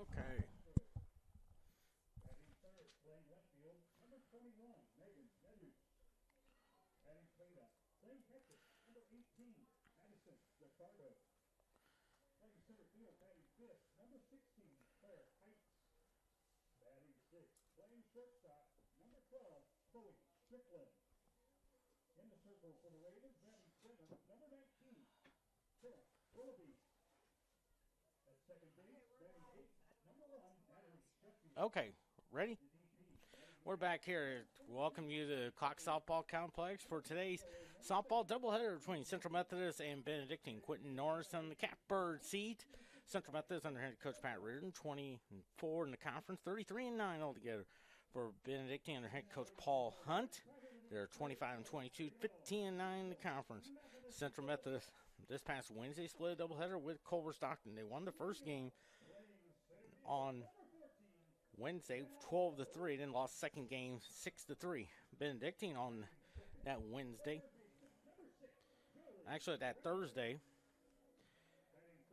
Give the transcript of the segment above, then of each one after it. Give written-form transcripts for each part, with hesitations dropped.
Okay. Okay. Ready? We're back here. Welcome you to Clock Softball Complex for today's softball doubleheader between Central Methodist and Benedictine. Quentin Norris on the catbird seat. Central Methodist under head coach Pat Reardon, 24 in the conference, 33-9 altogether. For Benedictine under head coach Paul Hunt, they're 25-22, 15-9 in the conference. Central Methodist this past Wednesday split a doubleheader with Culver Stockton. They won the first game on Wednesday, 12-3, then lost second game 6-3. Benedictine on that Wednesday. Actually, that Thursday,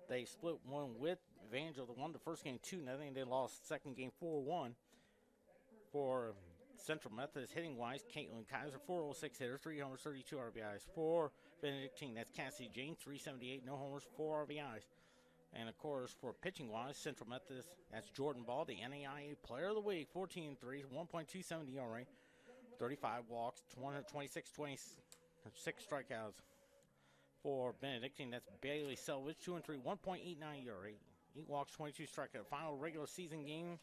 they split one with Evangel. They won the first game 2-0. They lost second game 4-1. For Central Methodist hitting wise, Caitlin Kaiser, 406 hitters, 3 homers, 32 RBIs. For Benedictine, that's Cassie Jane, 378, no homers, 4 RBIs. And, of course, for pitching-wise, Central Methodist, that's Jordan Ball, the NAIA Player of the Week, 14-3, 1.27 ERA, 35 walks, 26 strikeouts. For Benedictine, that's Bailey Selvage, 2-3, 1.89 ERA, 8 walks, 22 strikeouts. Final regular season game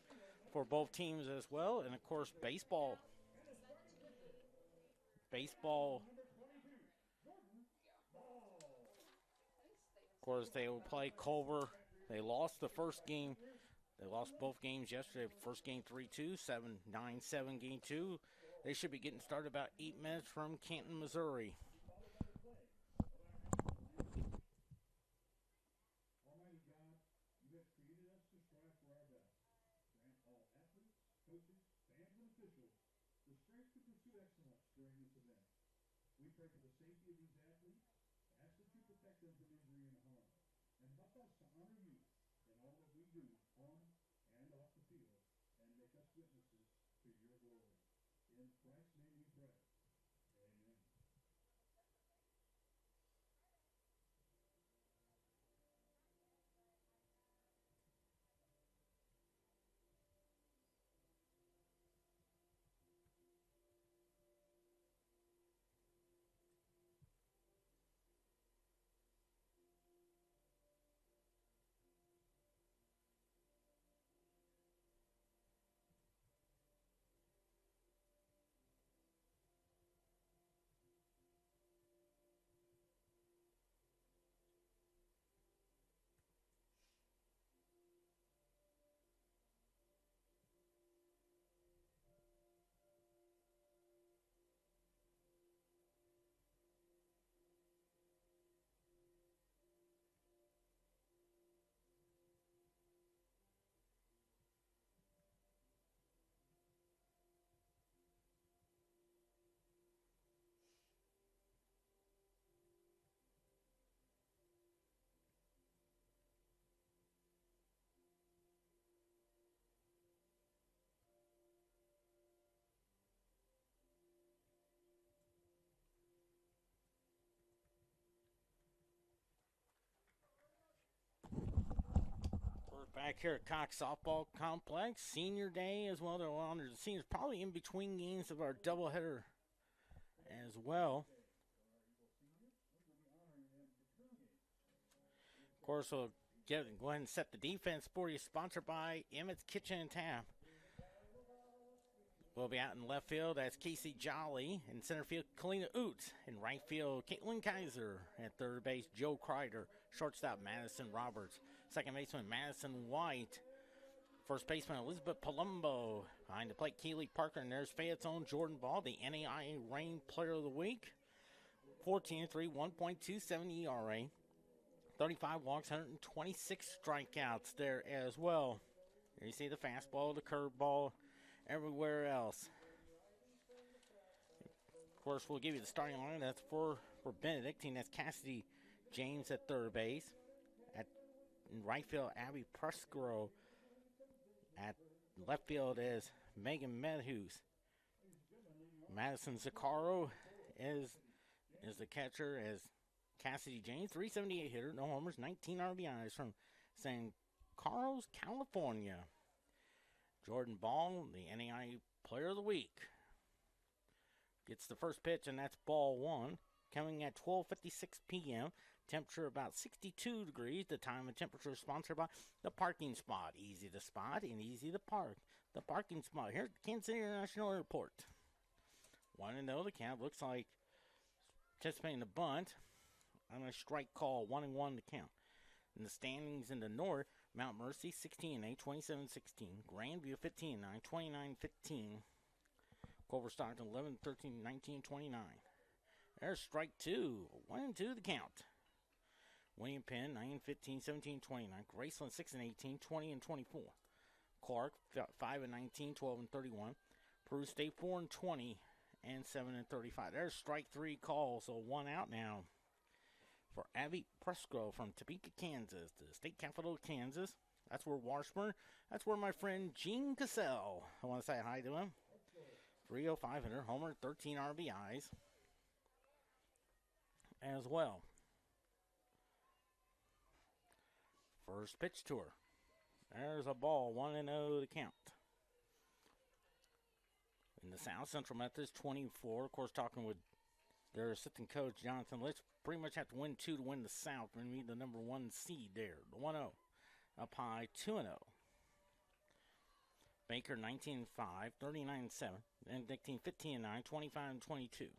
for both teams as well. And, of course, baseball. Of course, they will play Culver. They lost the first game. They lost both games yesterday. First game 3-2, 7-9-7 game 2. They should be getting started about 8 minutes from Canton, Missouri. We're back here at Cox Softball Complex. Senior Day as well. They're honored the seniors, probably in between games of our doubleheader as well. Of course, we'll go ahead and set the defense for you. Sponsored by Emmett's Kitchen and Tap. will be out in left field. That's Casey Jolly. In center field, Kalina Oots. In right field, Caitlin Kaiser. At third base, Joe Kreider. Shortstop, Madison Roberts. Second baseman, Madison White. First baseman, Elizabeth Palumbo. Behind the plate, Keely Parker. And there's Fayette's own Jordan Ball, the NAIA Rain Player of the Week. 14-3, 1.27 ERA. 35 walks, 126 strikeouts there as well. There you see the fastball, the curveball, everywhere else. Of course, we'll give you the starting line. That's for Benedictine. That's Cassidy James at third base. In right field, Abby Presgrove. At left field is Megan Medhus. Madison Zaccaro is the catcher as Cassidy James, 378 hitter, no homers, 19 RBIs from San Carlos, California. Jordan Ball, the NAIA Player of the Week. Gets the first pitch, and that's ball one. Coming at 12:56 p.m. Temperature about 62 degrees. The time and temperature is sponsored by the Parking Spot. Easy to spot and easy to park. The Parking Spot here at Kansas City International Airport. 1-0 the count. Looks like anticipating the bunt. On a strike call, 1-1 to count. In the standings in the north, Mount Mercy 16-8, 27-16. Grandview 15-9, 29-15. Culver Stockton 11-13, 19-29. There's strike two, 1-2 the count. William Penn 9-15, 17-29. Graceland 6-18, 20-24. Clark 5-19, 12-31. Peru State 4-20 and 7-35. There's strike three call, so one out now for Abby Presgrove from Topeka, Kansas, the state capital of Kansas. That's where Washburn. That's where my friend Gene Cassell. I want to say hi to him. 305 hitter, homer, 13 RBIs as well. First pitch to her. There's a ball, 1-0 to count. In the South, Central Methodist 24. Of course, talking with their assistant coach, Jonathan Litch. Pretty much have to win two to win the South. We're going to be the number one seed there. The 1-0. Up high, 2-0. Baker 19-5, 39-7. Benedictine 15-9, 25-22.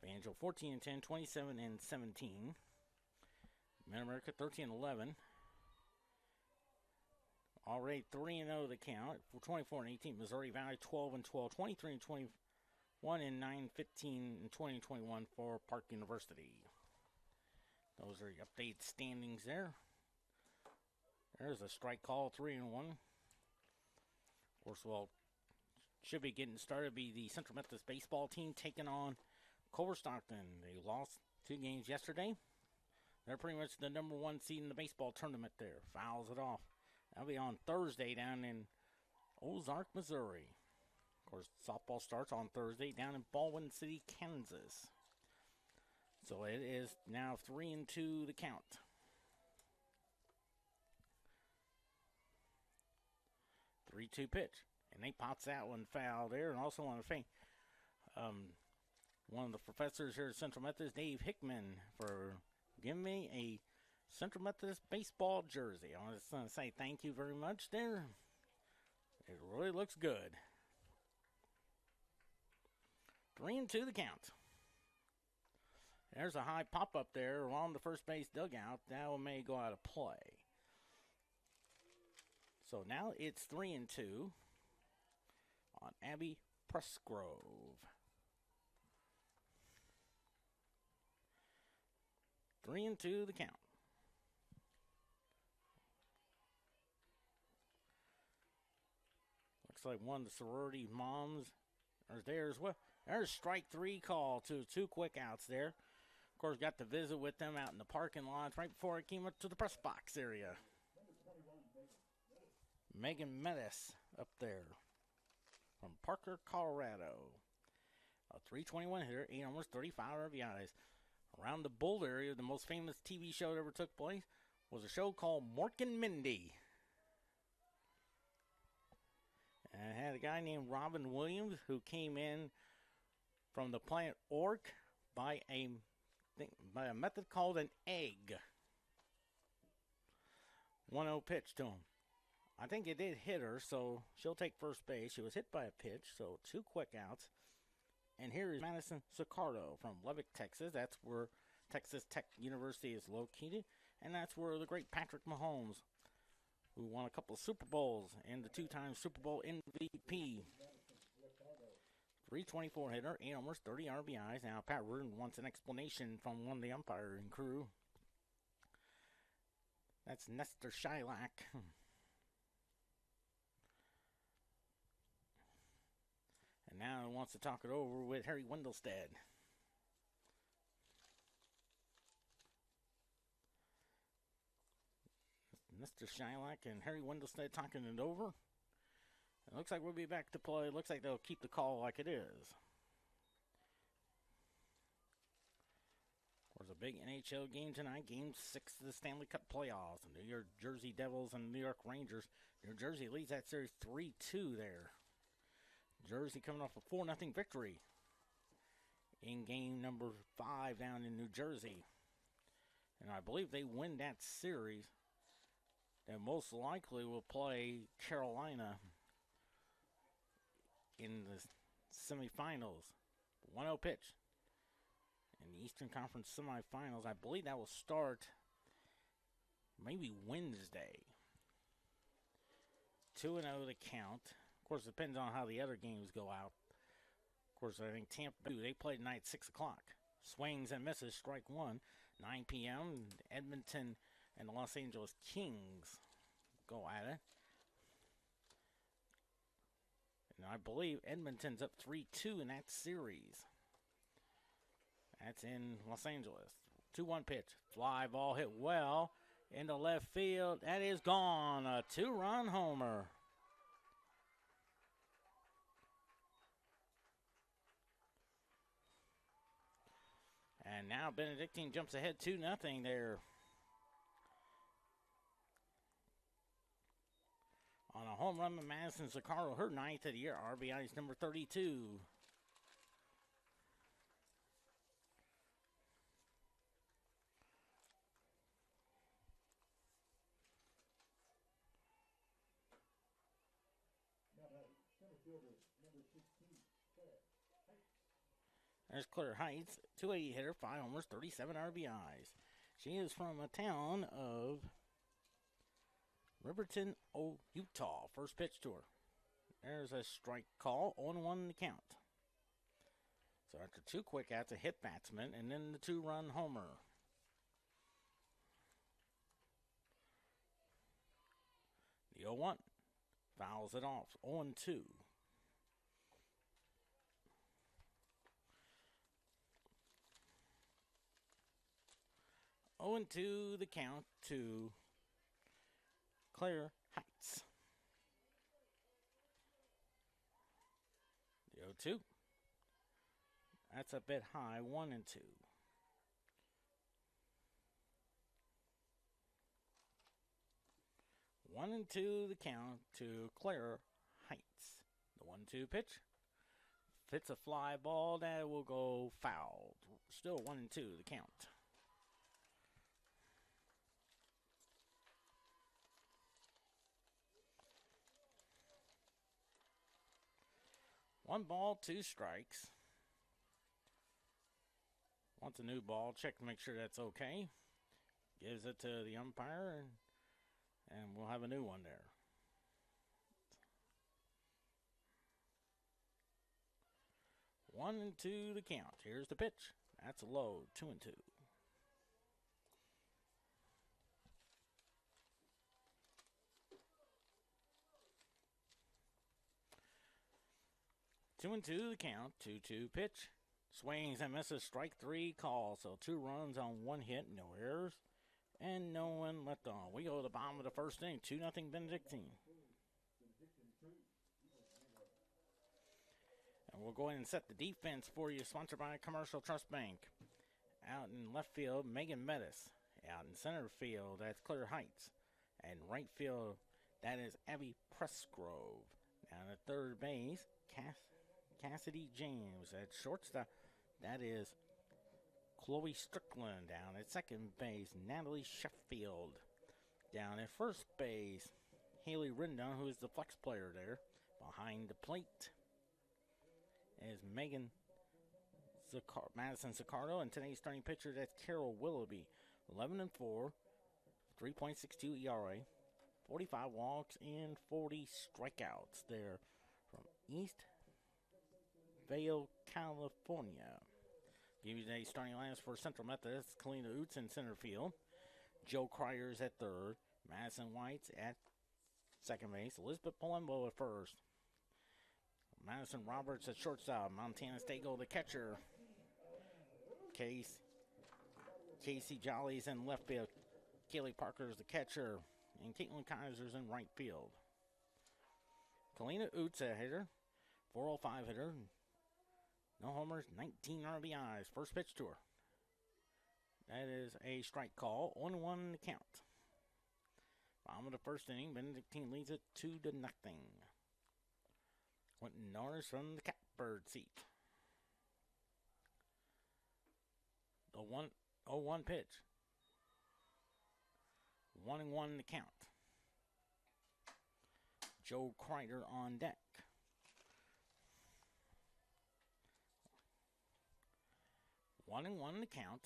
Evangel 14-10, 27-17. Mid-America 13-11. Already 3-0 the count for 24-18. Missouri Valley 12-12, 23-21, and 9-15 and 20-21 for Park University. Those are the updated standings there. There's a strike call, 3-1. Of course, well, should be getting started. Be the Central Methodist baseball team taking on Culver Stockton. They lost 2 games yesterday. They're pretty much the number one seed in the baseball tournament there. Fouls it off. That'll be on Thursday down in Ozark, Missouri. Of course, softball starts on Thursday down in Baldwin City, Kansas. So it is now 3-2 the count. Three-two pitch. And they pops that one foul there. And also want to thank one of the professors here at Central Methodist, Dave Hickman, for giving me a Central Methodist baseball jersey. I want to say thank you very much there. It really looks good. 3-2 the count. There's a high pop up there along the first base dugout. That one may go out of play. So now it's 3-2 on Abby Presgrove. 3-2 the count. Looks like one of the sorority moms is there as well. There's strike three call to 2 quick outs there. Of course, got to visit with them out in the parking lot right before I came up to the press box area. Megan Metis up there from Parker, Colorado. A 321 hitter, 8 homers, 35 RBIs. Around the Boulder area, the most famous TV show that ever took place was a show called Mork and Mindy. And it had a guy named Robin Williams who came in from the planet Orc by a method called an egg. 1-0 pitch to him. I think it did hit her, so she'll take first base. She was hit by a pitch, so 2 quick outs. And here is Madison Sicardo from Lubbock, Texas. That's where Texas Tech University is located. And that's where the great Patrick Mahomes, who won a couple of Super Bowls and the 2-time Super Bowl MVP. 324 hitter, 8 homers, 30 RBIs. Now, Pat Reardon wants an explanation from one of the umpiring crew. That's Nestor Shylock. And now he wants to talk it over with Harry Wendelstead. Mr. Shylock and Harry Wendelstead talking it over. It looks like we'll be back to play. It looks like they'll keep the call like it is. There's a big NHL game tonight. Game 6 of the Stanley Cup playoffs. The New York Jersey Devils and the New York Rangers. New Jersey leads that series 3-2 there. Jersey coming off a 4-0 victory in game number 5 down in New Jersey. And I believe they win that series. They most likely will play Carolina in the semifinals. 1-0 pitch in the Eastern Conference semifinals. I believe that will start maybe Wednesday. 2-0 the count. Of course, it depends on how the other games go out. Of course, I think Tampa Bay, they play tonight 6 o'clock. Swings and misses, strike 1. 9 p.m., Edmonton and the Los Angeles Kings go at it. And I believe Edmonton's up 3-2 in that series. That's in Los Angeles. 2-1 pitch. Fly ball hit well into left field. That is gone. A 2-run homer. And now Benedictine jumps ahead 2-0 there. On a home run with Madison Sicardo, her 9th of the year. RBI is number 32. There's Claire Heights, 280 hitter, 5 homers, 37 RBIs. She is from a town of Riverton, Utah. First pitch to her. There's a strike call, 0-1 the count. So after 2 quick outs, a hit batsman, and then the 2-run homer. The 0-1 fouls it off, 0-2. 0-2 the count to Claire Heights. The 0-2. That's a bit high, 1-2. 1-2 the count to Claire Heights. The 1-2 pitch. Fits a fly ball that will go foul. Still 1-2 the count. One ball, 2 strikes. Wants a new ball. Check to make sure that's okay. Gives it to the umpire, and we'll have a new one there. One and 2 the count. Here's the pitch. That's a low. 2-2. 2-2 the count. 2-2 pitch. Swings and misses. Strike 3 call. So 2 runs on 1 hit. No errors. And no one left on. We go to the bottom of the first inning. 2-0 Benedictine. And we'll go ahead and set the defense for you. Sponsored by Commercial Trust Bank. Out in left field, Megan Mettis. Out in center field, that's Claire Heights. And right field, that is Abby Pressgrove. Down at third base, Cassidy James. At shortstop, that is Chloe Strickland. Down at second base, Natalie Sheffield. Down at first base, Haley Rendon, who is the flex player there. Behind the plate is Madison Zaccardo, and today's starting pitcher, that's Carol Willoughby. 11-4, 3.62 ERA, 45 walks, and 40 strikeouts there from East Vale, California. Give you today's starting lineups for Central Methodist. Kalina Oots in center field. Joe Cryers at third. Madison White at second base. Elizabeth Palumbo at first. Madison Roberts at shortstop. Montana State Gold, the catcher. Casey Jolly's in left field. Kaylee Parker's the catcher. And Caitlin Kaiser's in right field. Kalina Oots a hitter. 405 hitter. No homers, 19 RBIs. First pitch to her. That is a strike call. 1-1 the count. Bottom of the first inning, Benedictine leads it 2-0. Quentin Norris from the catbird seat. The 1-0-1 pitch. 1-1 the count. Joe Kreider on deck. 1-1 the count.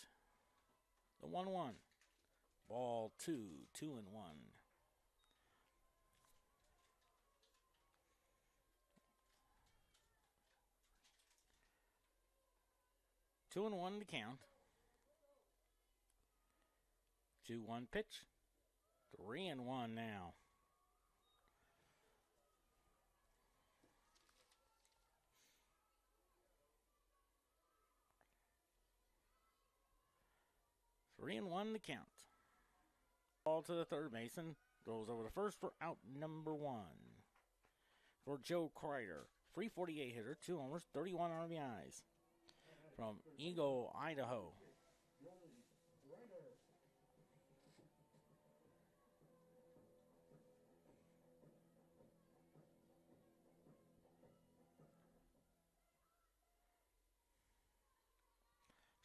The 1-1. Ball 2, 2-1. 2-1 to count. 2-1 pitch. 3-1 now. Three and one to count. Ball to the third baseman. Goes over the first for out number 1. For Joe Kreider. 348 hitter, 2 homers, 31 RBIs. From Eagle, Idaho.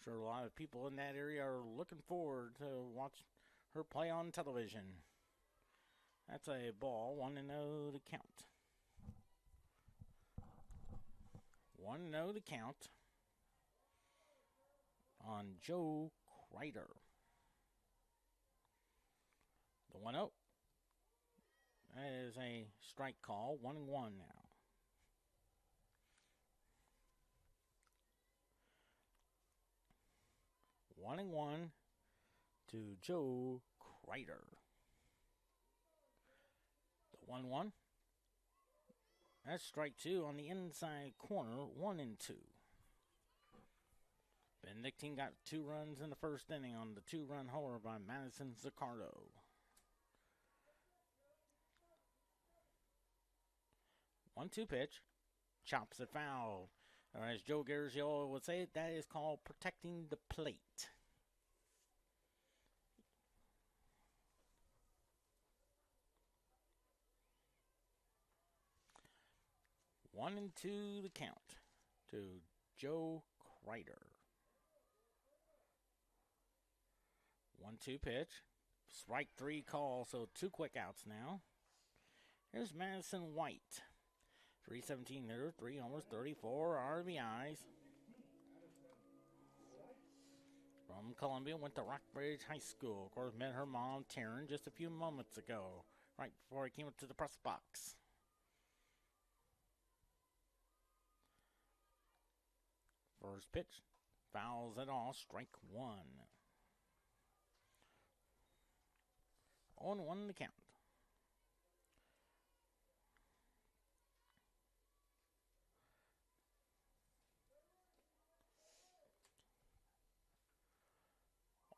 Sure, a lot of people in that area are looking forward to watch her play on television. That's a ball, 1-0 to count. 1-0 to count on Joe Kreider. The 1-0. That is a strike call, 1-1 now. One and 1 to Joe Kreider. The 1-1. That's strike 2 on the inside corner, 1-2. Benedictine got 2 runs in the first inning on the 2-run homer by Madison Zaccardo. One-two pitch. Chops it foul. Or as Joe Garziola would say, that is called protecting the plate. 1-2 the count to Joe Kreider. 1-2 pitch. Strike 3 call, so 2 quick outs now. Here's Madison White. 317 hitter, 3 homers, 34 RBIs. From Columbia, went to Rockbridge High School. Of course, met her mom, Taryn, just a few moments ago, right before he came up to the press box. First pitch, fouls it off, strike 1. 0-1 the count.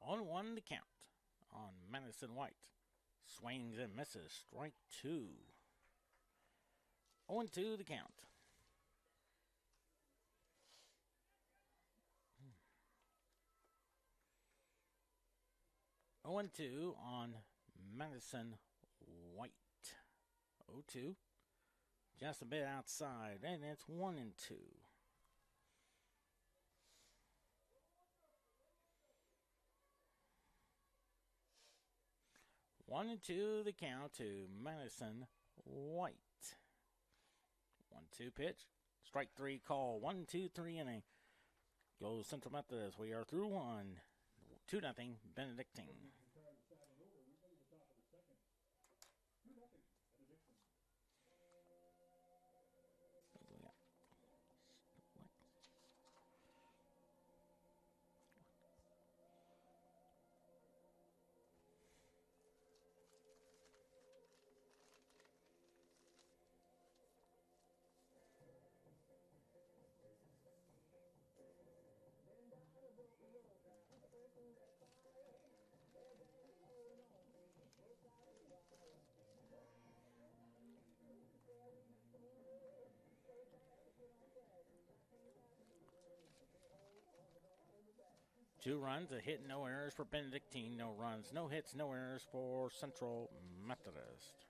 On 1 the count on Madison White. Swings and misses. Strike 2. 0-2 the count. Oh and 2 on Madison White. 0-2. Just a bit outside. And it's 1-2. 1-2 the count to Madison White. 1-2 pitch. Strike three call. 1-2-3 inning. Goes Central Methodist. We are through one. 2-0 Benedictine. Two runs, a hit, no errors for Benedictine. No runs, no hits, no errors for Central Methodist.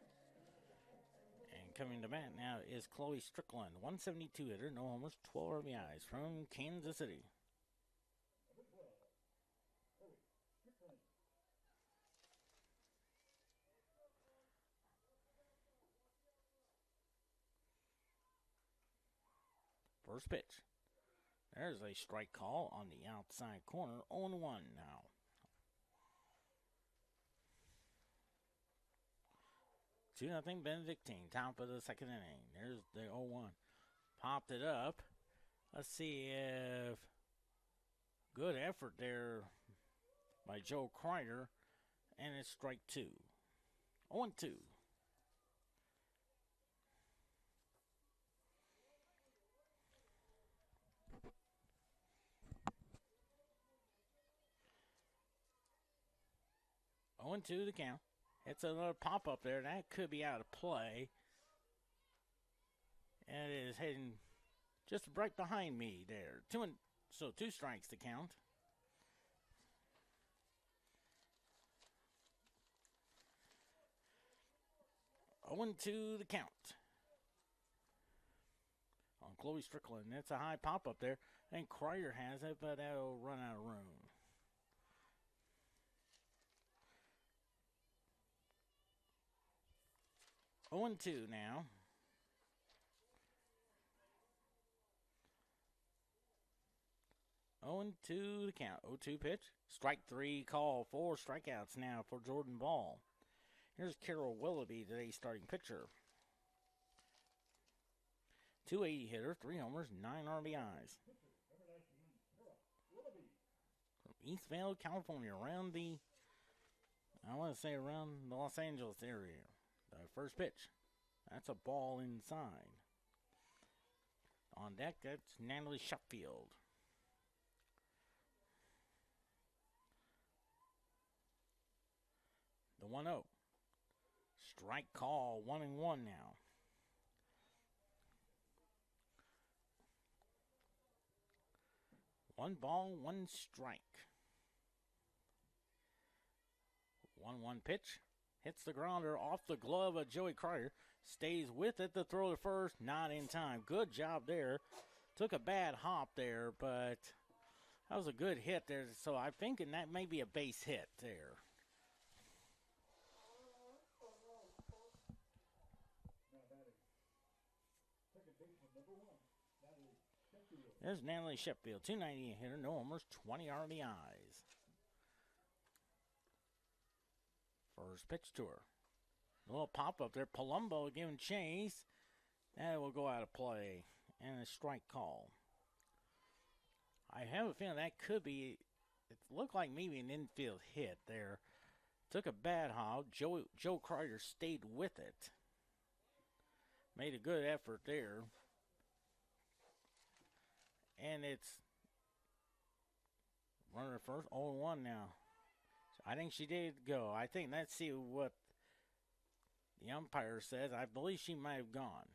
And coming to bat now is Chloe Strickland, 172 hitter, no homers, 12 RBIs from Kansas City. First pitch. There's a strike call on the outside corner. 0-1 now. Two nothing Benedictine. Top of the second inning. There's the 0-1. Popped it up. Let's see if good effort there by Joe Kreider. And it's strike two. 0-2. Going to the count. It's another pop up there. That could be out of play. And it is heading just right behind me there. So two strikes to count. Going to the count. On Chloe Strickland. It's a high pop up there. And Kreider has it, but that'll run out of room. 0-2 now. To the count. 0-2 pitch. Strike three call. 4 strikeouts now for Jordan Ball. Here's Carol Willoughby, today's starting pitcher. 280 hitter, 3 homers, 9 RBIs. From Eastvale, California, around the Los Angeles area. The first pitch. That's a ball inside. On deck, that's Natalie Sheffield. The 1-0. Strike call, 1-1 now. One ball, one strike. 1-1 pitch. Hits the grounder off the glove of Joey Kreider. Stays with it. The throw to first. Not in time. Good job there. Took a bad hop there, but that was a good hit there. So I'm thinking that may be a base hit there. There's Natalie Sheffield. 290 hitter. No homers. 20 RBIs. First pitch to her. A little pop up there. Palumbo giving chase. That will go out of play. And a strike call. I have a feeling that could be, it looked like maybe an infield hit there. Took a bad hop. Joe Kreider stayed with it. Made a good effort there. And it's runner first. 0-1 now. I think she did go. I think let's see what the umpire says. I believe she might have gone.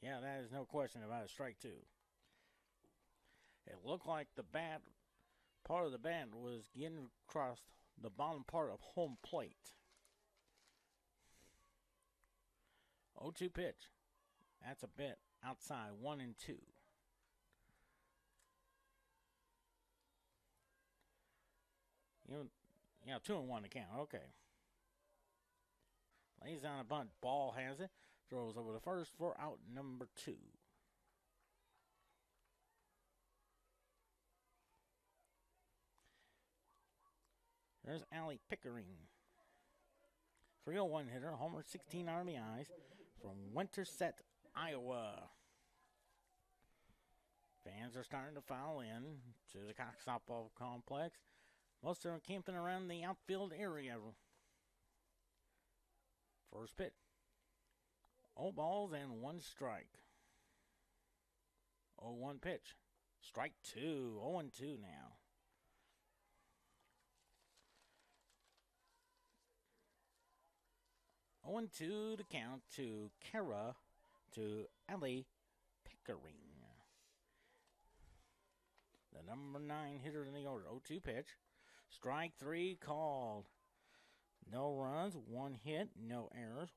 Yeah, that is no question about it. Strike two. It looked like the part of the bat was getting across the bottom part of home plate. 0-2 pitch. That's a bit outside. 1-2. Yeah, 2-1 to count. Okay. Lays down a bunt. Ball has it. Throws over the first for out number 2. There's Allie Pickering. 301 hitter, homer, 16 RBIs from Winterset, Iowa. Fans are starting to file in to the Cox Softball Complex. Most of them camping around the outfield area. First pitch. 0 balls and 1 strike. 0-1 pitch. Strike 2. 0-2 now. 0-2 to count to Kara to Ellie Pickering. The number 9 hitter in the order. 0-2 pitch. Strike 3 called. No runs, 1 hit, no errors.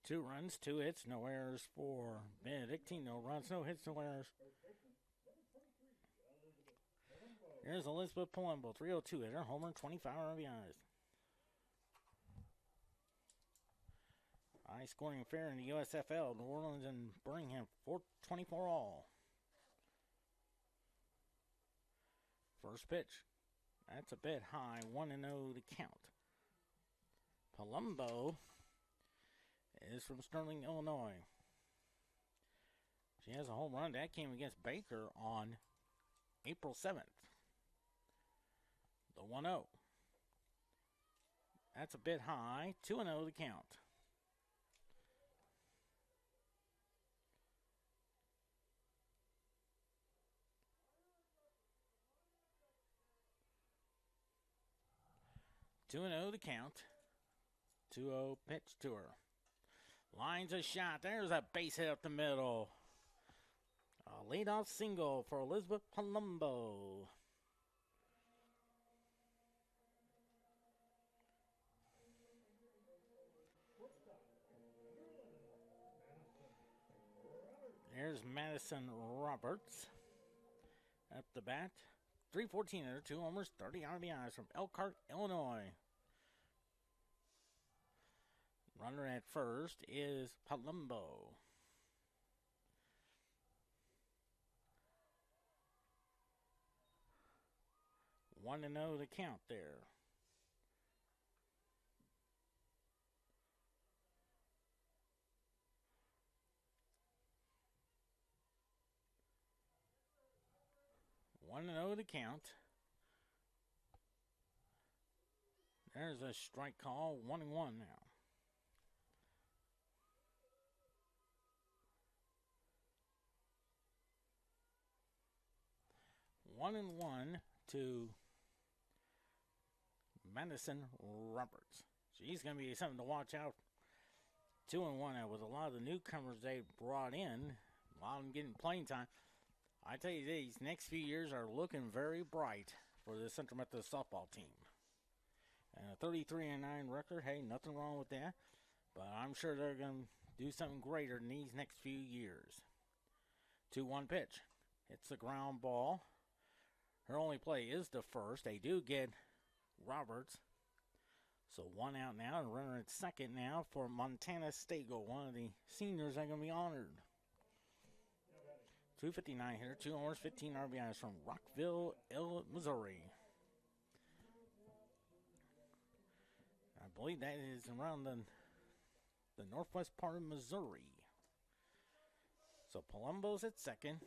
Two runs, 2 hits, no errors for Benedictine. No runs, no hits, no errors. Here's Elizabeth Palumbo, 302 hitter, homer, 25 RBIs. High scoring affair in the USFL. New Orleans and Birmingham, 424 all. First pitch. That's a bit high, 1-0 to count. Palumbo is from Sterling, Illinois. She has a home run. That came against Baker on April 7th. The 1-0. That's a bit high. 2-0 to count. Two and 0 to count. 2-0 pitch to her. Lines a shot. There's a base hit up the middle. A leadoff single for Elizabeth Palumbo. There's Madison Roberts at the bat. 314 hitter, 2 homers, 30 RBIs from Elkhart, Illinois. Runner at first is Palumbo. One and 0 to count there. One and 0 to count. There's a strike call. 1-1 now. 1-1 to Madison Roberts. She's going to be something to watch out. 2-1 with a lot of the newcomers they brought in. A lot of them getting playing time. I tell you, these next few years are looking very bright for the Central Methodist softball team. And a 33-9 record, hey, nothing wrong with that. But I'm sure they're going to do something greater in these next few years. 2-1 pitch. Hits the ground ball. Her only play is the first. They do get Roberts. So 1 out now, and runner at second now for Montana Stagel, one of the seniors that are going to be honored. 259 hitter, 2 homers, 15 RBIs from Rockville, Missouri. I believe that is around the northwest part of Missouri. So Palumbo's at second.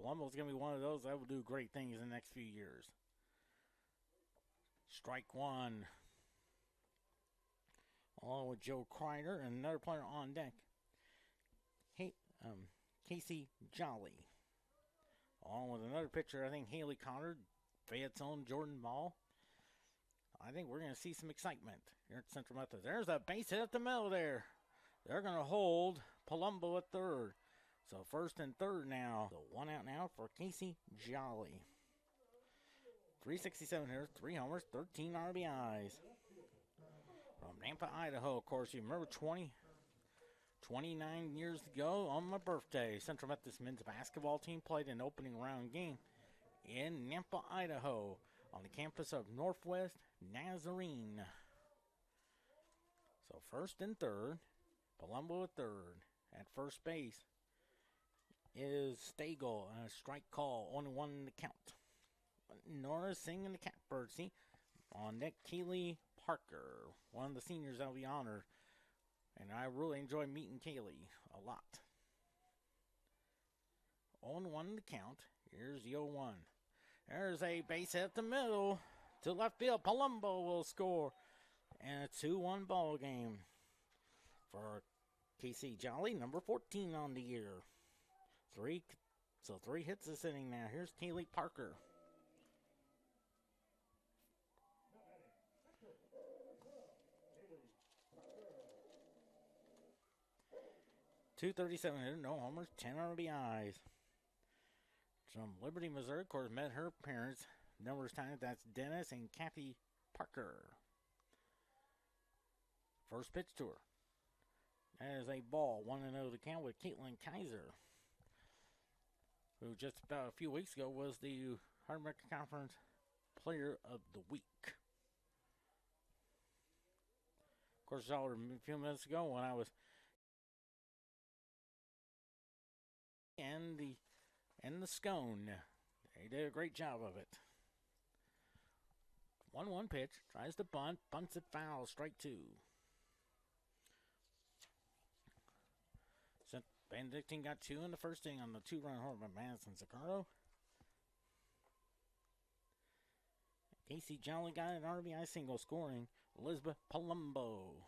Palumbo's going to be one of those that will do great things in the next few years. Strike 1. along with Joe Kreider and another player on deck. Hey, Casey Jolly. Along with another pitcher, I think Haley Connor, Fayette's own Jordan Ball. I think we're going to see some excitement here at Central Methodist. There's a base hit at the middle there. They're going to hold Palumbo at third. So first and third now. So one out now for Casey Jolly. 367 here, 3 homers, 13 RBIs. From Nampa, Idaho, of course, you remember 29 years ago on my birthday, Central Methodist men's basketball team played an opening round game in Nampa, Idaho, on the campus of Northwest Nazarene. So first and third, Palumbo at third. At first base is Stagel, a strike call, only one in the count. Nora singing the catbird. See, on Nick Keeley Parker, one of the seniors that'll be honored. And I really enjoy meeting Kaylee a lot. 0-1 in the count. Here's the 0-1. There's a base hit at the middle to left field. Palumbo will score. And a 2-1 ball game for Casey Jolly, number 14 on the year. Three hits this inning now. Here's Kaylee Parker. .237 hitter, no homers, 10 RBIs. From Liberty, Missouri, of course, met her parents numerous times. That's Dennis and Kathy Parker. First pitch to her. That is a ball, 1-0 to count with Caitlin Kaiser, who just about a few weeks ago was the Hard American Conference Player of the Week. Of course, I saw her a few minutes ago when I was and the scone. They did a great job of it. 1-1 pitch, tries to bunt, bunts it foul, strike two. Benedictine got two in the first inning on the 2-run homer by Madison Zaccardo. Casey Jolly got an RBI single, scoring Elizabeth Palumbo.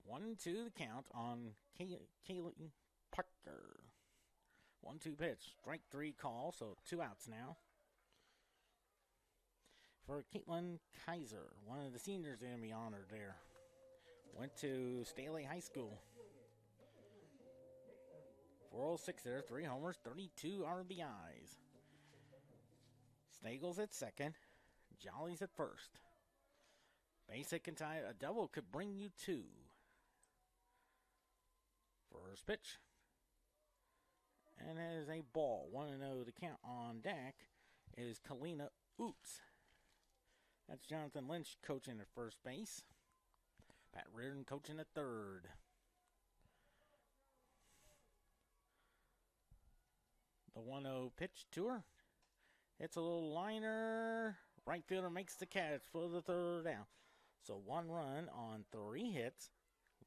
1-2 the count on Kaylee Parker. 1-2 pitch, strike three call, so 2 outs now. For Caitlin Kaiser, one of the seniors going to be honored there. Went to Staley High School. 406 there, 3 homers, 32 RBIs. Stagel's at second. Jolly's at first. Base hit can tie. A double could bring you 2. First pitch. And that is a ball. 1-0 to count on deck is Kalina Oops. That's Jonathan Lynch coaching at first base. Pat Reardon coaching at third. The 1-0 pitch to her. Hits a little liner. Right fielder makes the catch for the third down. So 1 run on 3 hits.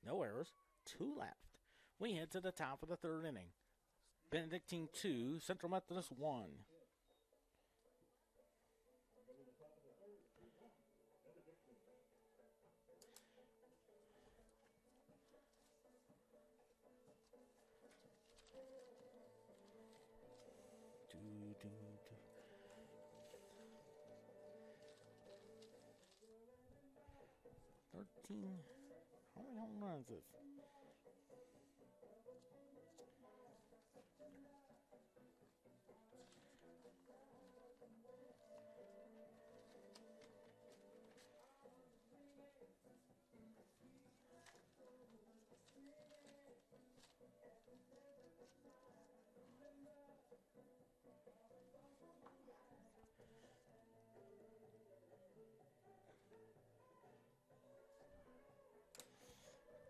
No errors. 2 left. We head to the top of the third inning. Benedictine 2, Central Methodist 1. How many home runs is this?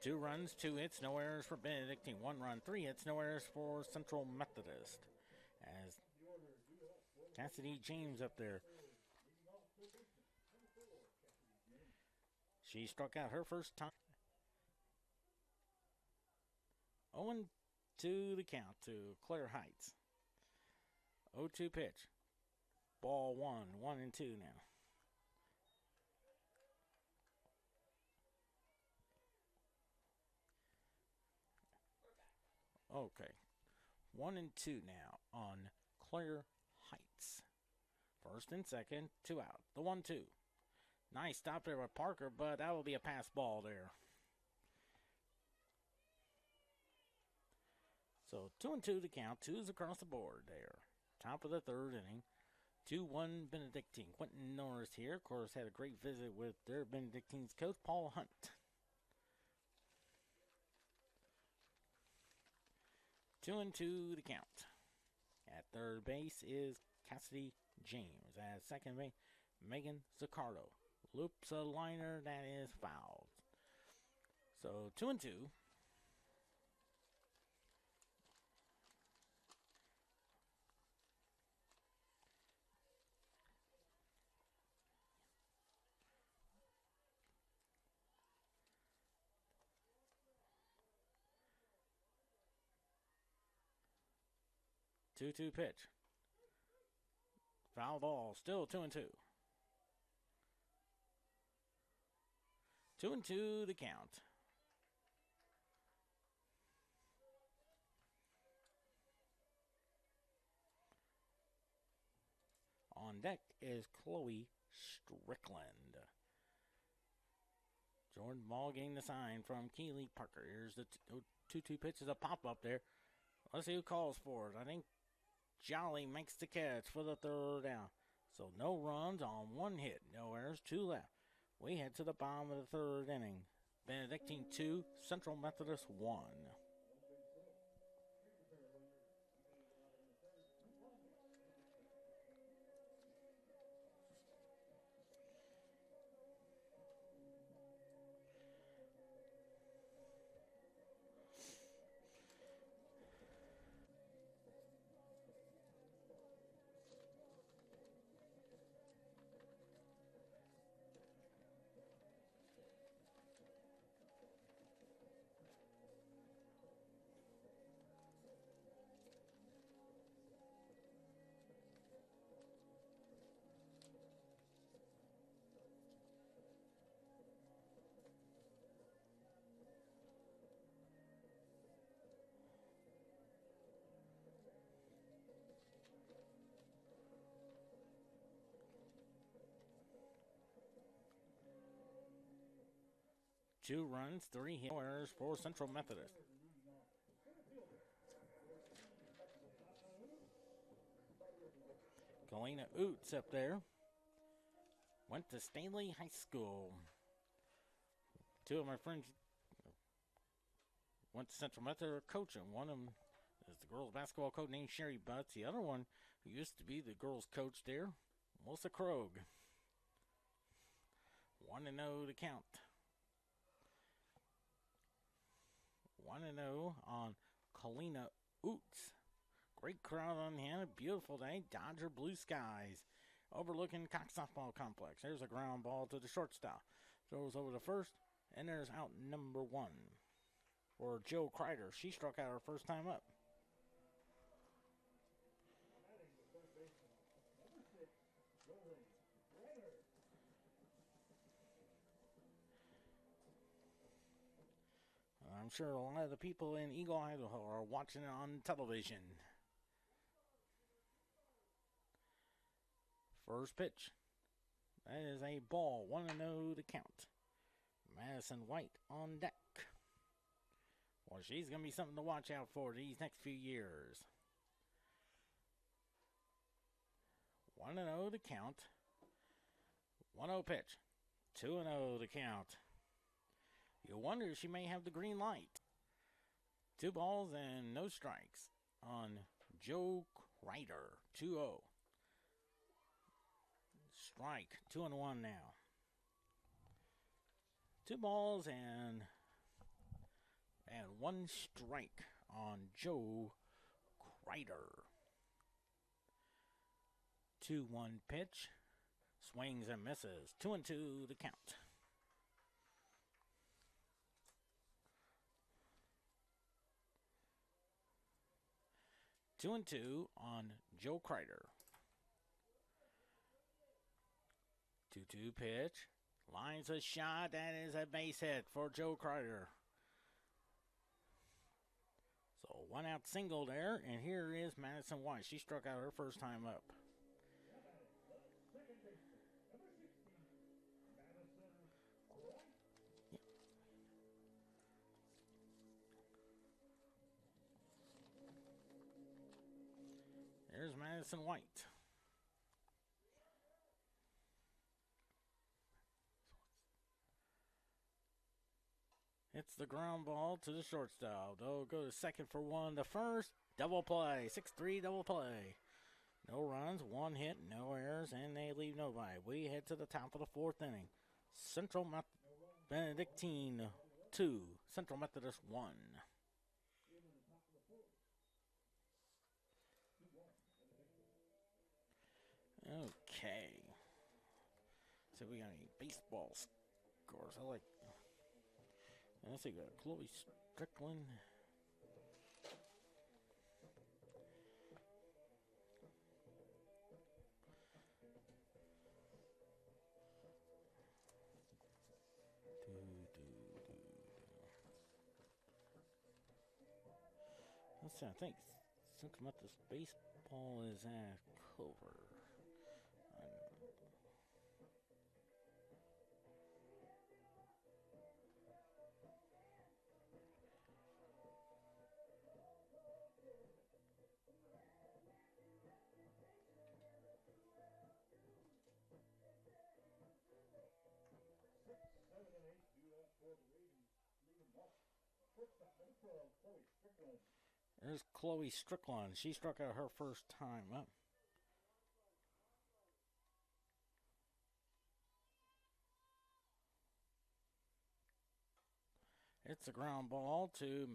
Two runs, 2 hits, no errors for Benedictine. 1 run, 3 hits, no errors for Central Methodist. As Cassidy James up there. She struck out her first time. 0-2 the count to Claire Heights. 0-2 pitch. Ball 1, 1-2 now. Okay. 1-2 now on Clear Heights. First and second, 2 out. The 1-2. Nice stop there by Parker, but that will be a pass ball there. So 2-2 to count. Twos across the board there. Top of the third inning. 2-1 Benedictine. Quentin Norris here, of course, had a great visit with their Benedictine's coach, Paul Hunt. 2-2 to count. At third base is Cassidy James. At second base, Megan Zaccardo. Loops a liner that is fouled. So 2-2. 2-2 pitch. Foul ball. Still 2-2. 2-2 the count. On deck is Chloe Strickland. Jordan Ball getting the sign from Keeley Parker. Here's the 2-2 pitch. Is a pop-up there. Let's see who calls for it. I think Jolly makes the catch for the third down. So no runs on one hit. No errors, 2 left. We head to the bottom of the third inning. Benedictine 2, Central Methodist 1. Two runs, 3 hit errors for Central Methodist. Galena Oots up there. Went to Stanley High School. 2 of my friends went to Central Methodist coaching. One of them is the girls basketball coach named Sherry Butts. The other one, who used to be the girls coach there, Melissa Krogh. 1-0 to count. 1-0 on Galena Oots. Great crowd on hand. A beautiful day. Dodger blue skies overlooking Cox Softball Complex. There's a ground ball to the shortstop. Throws over to first, and there's out number 1 for Jill Kreider. She struck out her first time up. I'm sure a lot of the people in Eagle, Idaho are watching it on television. First pitch. That is a ball. 1-0 to count. Madison White on deck. Well, she's going to be something to watch out for these next few years. 1-0 to count. 1-0 pitch. 2-0 to count. You wonder if she may have the green light. 2 balls and no strikes on Joe Kreider. 2-0. Strike. 2-1 now. 2 balls and 1 strike on Joe Kreider. 2-1 pitch. Swings and misses. 2-2 to count. 2-2 on Joe Kreider. 2-2 pitch. Lines a shot. That is a base hit for Joe Kreider. So one out single there, and here is Madison White. She struck out her first time up. There's Madison White. It's the ground ball to the shortstop. They'll go to second for one. The first, double play. 6-3 double play. No runs, one hit, no errors, and they leave nobody. We head to the top of the fourth inning. Benedictine 2, Central Methodist 1. Okay. So we got any baseball scores. Let's see, we got Chloe Strickland. Let's see, I think Central Methodist baseball is at cover. There's Chloe Strickland. She struck out her first time up. It's a ground ball to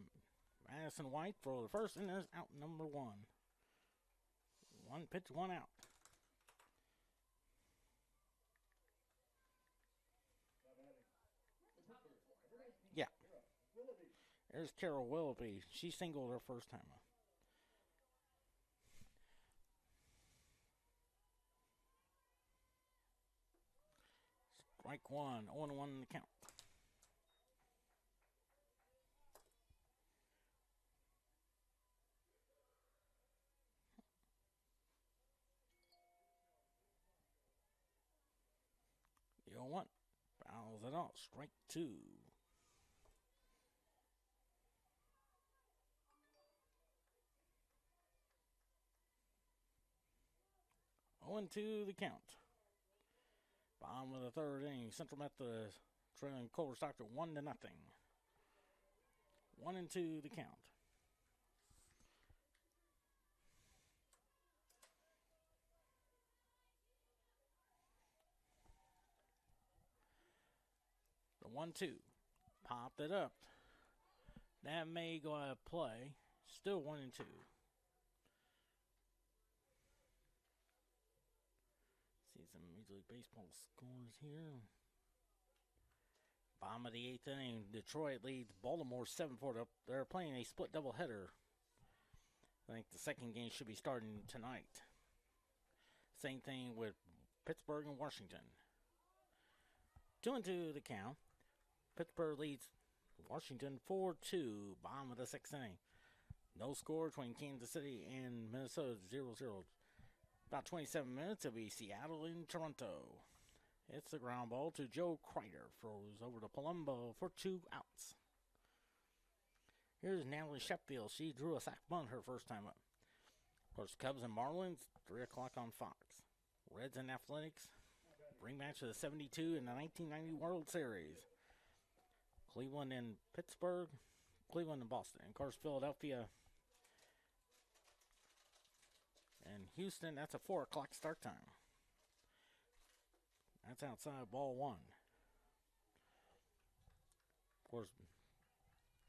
Madison White for the first, and there's out number one. One pitch, one out. Yeah. There's Carol Willoughby. She singled her first time up. Strike one, 0-1 in the count. The 0-1. Fouls it off. Strike two. 0-2 the count. Bottom of the third inning, Central Methodist trailing Culver Stockton 1-0. 1-2 the count. The 1-2. Popped it up. That may go out of play. Still 1-2. See some Major League Baseball scores here. Bottom of the eighth inning, Detroit leads Baltimore 7-4. They're playing a split doubleheader. I think the second game should be starting tonight. Same thing with Pittsburgh and Washington. 2-2 the count. Pittsburgh leads Washington 4-2. Bottom of the sixth inning. No score between Kansas City and Minnesota 0-0. About 27 minutes, it'll be Seattle and Toronto. It's the ground ball to Joe Kreider. Throws over to Palumbo for 2 outs. Here's Natalie Sheffield. She drew a sac bunt her first time up. Of course, Cubs and Marlins, 3 o'clock on Fox. Reds and Athletics, rematch of the 72 and the 1990 World Series. Cleveland and Pittsburgh, Cleveland and Boston. Of course, Philadelphia and Houston, that's a 4 o'clock start time. That's outside ball 1. Of course,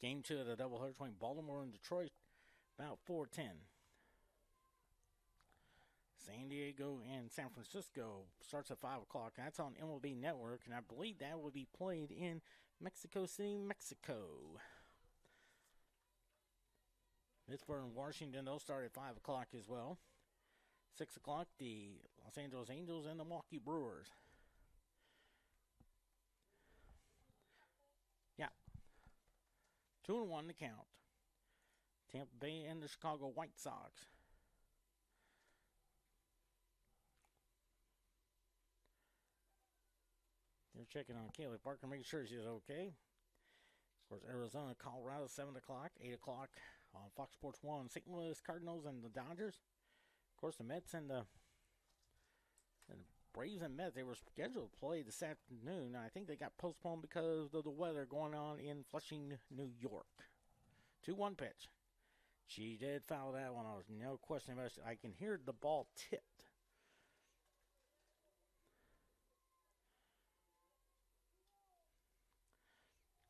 game 2 of the doubleheader between Baltimore and Detroit, about 4:10. San Diego and San Francisco starts at 5 o'clock. That's on MLB Network, and I believe that will be played in Mexico City, Mexico. Pittsburgh and Washington, they'll start at 5 o'clock as well. 6 o'clock, the Los Angeles Angels and the Milwaukee Brewers. Yeah. 2-1 to count. Tampa Bay and the Chicago White Sox. They're checking on Kaylee Parker, making sure she's okay. Of course, Arizona, Colorado, 7 o'clock, 8 o'clock on Fox Sports 1. St. Louis Cardinals and the Dodgers. Of course, the Mets and the Braves and Mets, they were scheduled to play this afternoon. I think they got postponed because of the weather going on in Flushing, New York. 2-1 pitch. She did foul that one. I was no question about it. I can hear the ball tipped.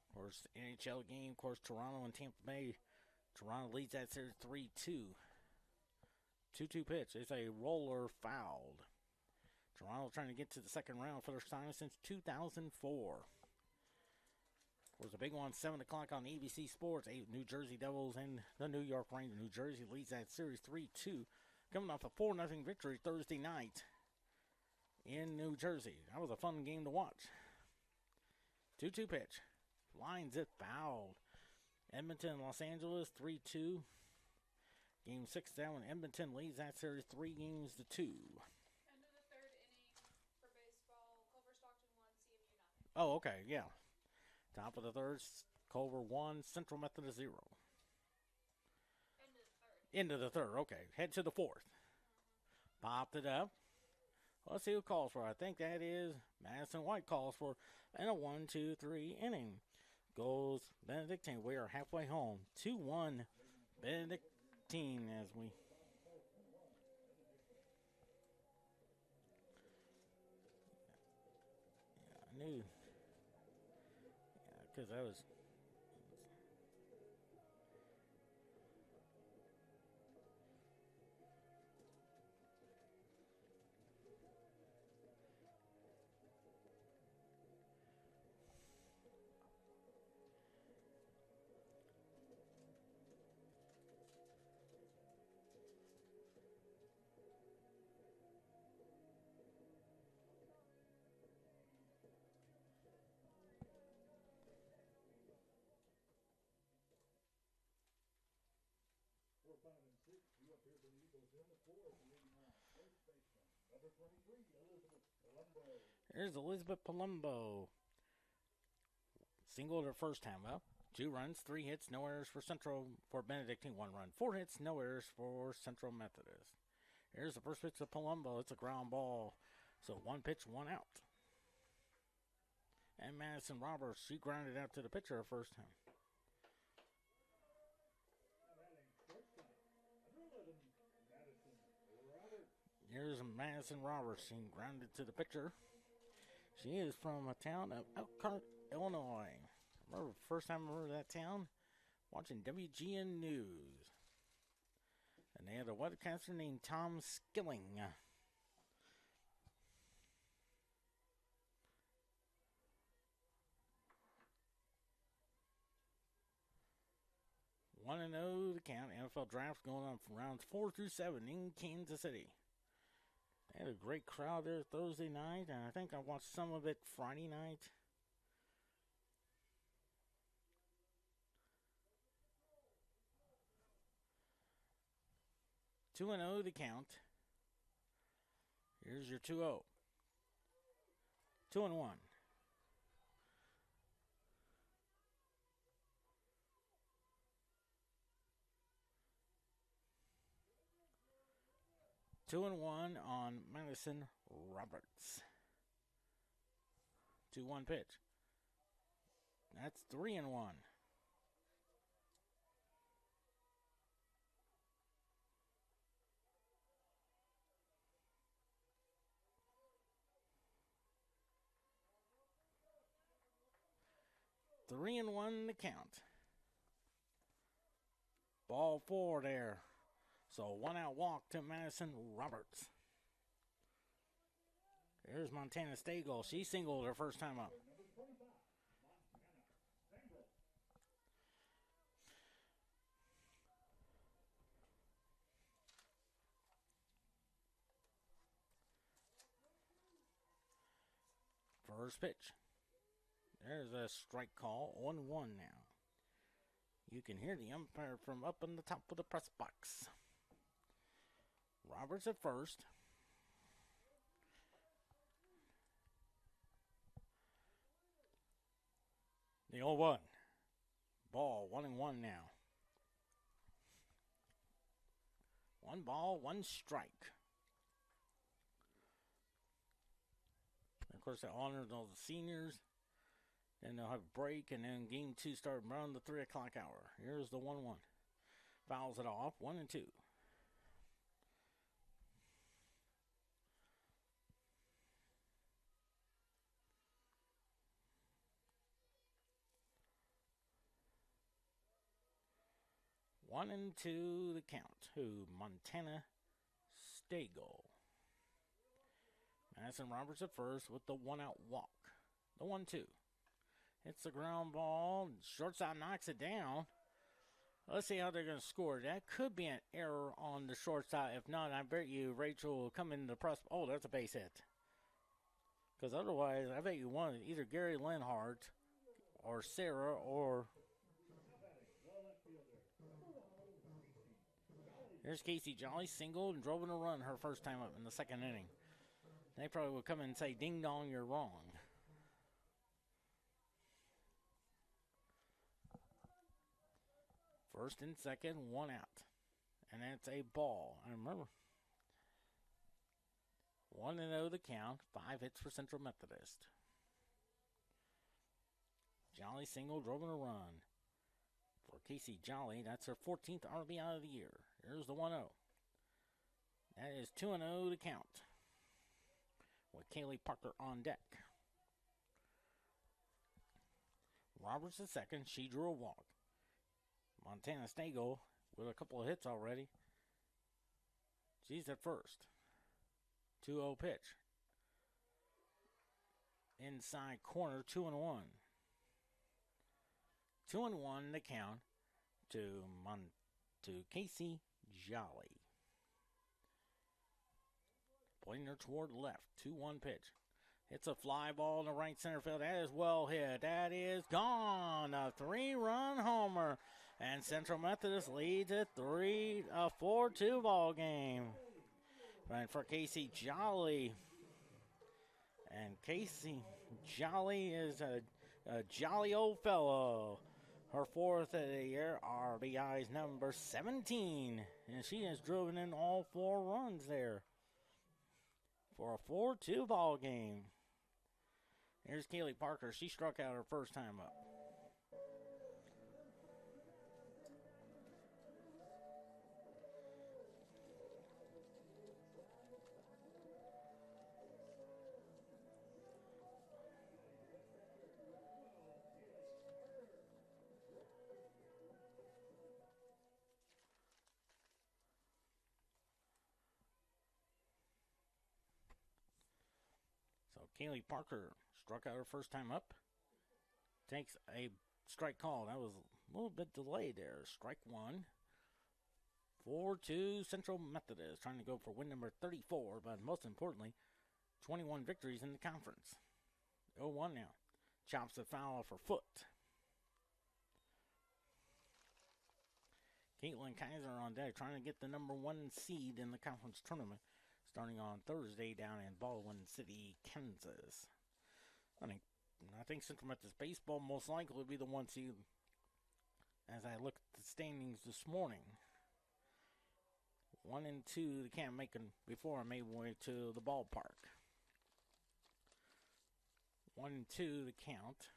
Of course, NHL game, of course, Toronto and Tampa Bay. Toronto leads that series 3-2. 2-2 pitch. It's a roller fouled. Toronto trying to get to the second round for the first time since 2004. Of course, the big one, 7 o'clock on ABC Sports. New Jersey Devils and the New York Rangers. New Jersey leads that series 3-2. Coming off a 4-0 victory Thursday night in New Jersey. That was a fun game to watch. 2-2 pitch. Lines it fouled. Edmonton, Los Angeles, 3-2. Game 6 down. Edmonton leads that series 3-2. End of the third inning for baseball. Culver Stockton 1, CMU 0. Oh, okay, yeah. Top of the third, Culver 1, Central Methodist 0. End of the third, okay. Head to the fourth. Popped it up. Let's see who calls for it. I think that is Madison White calls for. And a 1-2-3 inning. Goes Benedictine. We are halfway home. 2-1 Benedictine as we... I knew... because I was... There's Elizabeth Palumbo. Singled her first time up. 2 runs, 3 hits, no errors for Benedictine. 1 run, 4 hits, no errors for Central Methodist. Here's the first pitch to Palumbo. It's a ground ball. So 1 pitch, 1 out. And Madison Roberts, she grounded out to the pitcher her first time. Here's Madison Roberts. She grounded to the pitcher. She is from a town of Elkhart, Illinois. Remember the first time I remember that town? Watching WGN News. And they had a weathercaster named Tom Skilling. One and 0 to count. NFL draft going on from rounds 4 through 7 in Kansas City. They had a great crowd there Thursday night, and I think I watched some of it Friday night. Two and 0 to count. Here's your 2-0. 2 and 1. Two and 1 on Madison Roberts. 2-1 pitch. That's 3 and 1. Three and 1 to count. Ball 4 there. So 1 out walk to Madison Roberts. Here's Montana Stagel. She singled her first time up. First pitch. There's a strike call. 1-1 now. You can hear the umpire from up on the top of the press box. Roberts at first. The 0-1. Ball 1-1 now. 1 ball, 1 strike. Of course, they honor all the seniors. Then they'll have a break, and then game 2 starts around the 3 o'clock hour. Here's the 1-1. Fouls it off, 1-2. One and two the count to Montana Stagel. Madison Roberts at first with the 1-out walk. The 1-2. Hits the ground ball. Shortstop knocks it down. Let's see how they're going to score. That could be an error on the shortstop. If not, I bet you Rachel will come in the press. Oh, that's a base hit. Because otherwise, I bet you won either Gary Lenhart or Sarah or... There's Casey Jolly, singled and drove in a run her first time up in the second inning. They probably would come in and say, ding dong, you're wrong. First and second, 1 out. And that's a ball. I remember. 1-0 the count, 5 hits for Central Methodist. Jolly single, drove in a run. For Casey Jolly, that's her 14th RBI of the year. Here's the 1-0. That is 2-0 to count. With Kaylee Parker on deck. Roberts the second. She drew a walk. Montana Stagel with a couple of hits already. She's at first. 2-0 pitch. Inside corner, 2-1. 2-1 the count to Casey Jolly. Pointing her toward left. 2-1 pitch. Hits a fly ball in the right center field. That is well hit. That is gone. A 3-run homer. And Central Methodist leads a 4-2 ball game. Right for Casey Jolly. And Casey Jolly is a jolly old fellow. Her 4th of the year, RBI's number 17. And she has driven in all 4 runs there for a 4-2 ball game. Here's Kaylee Parker. She struck out her first time up. Kaylee Parker struck out her first time up. Takes a strike call. That was a little bit delayed there. Strike 1. 4-2 Central Methodist. Trying to go for win number 34, but most importantly, 21 victories in the conference. 0-1 now. Chops the foul off her foot. Caitlin Kaiser on deck trying to get the number 1 seed in the conference tournament. Starting on Thursday down in Baldwin City, Kansas. I think Central Methodist baseball most likely will be the 1 seed as I look at the standings this morning. 1 and 2 they can't make them before I made my way to the ballpark. 1 and 2 the count.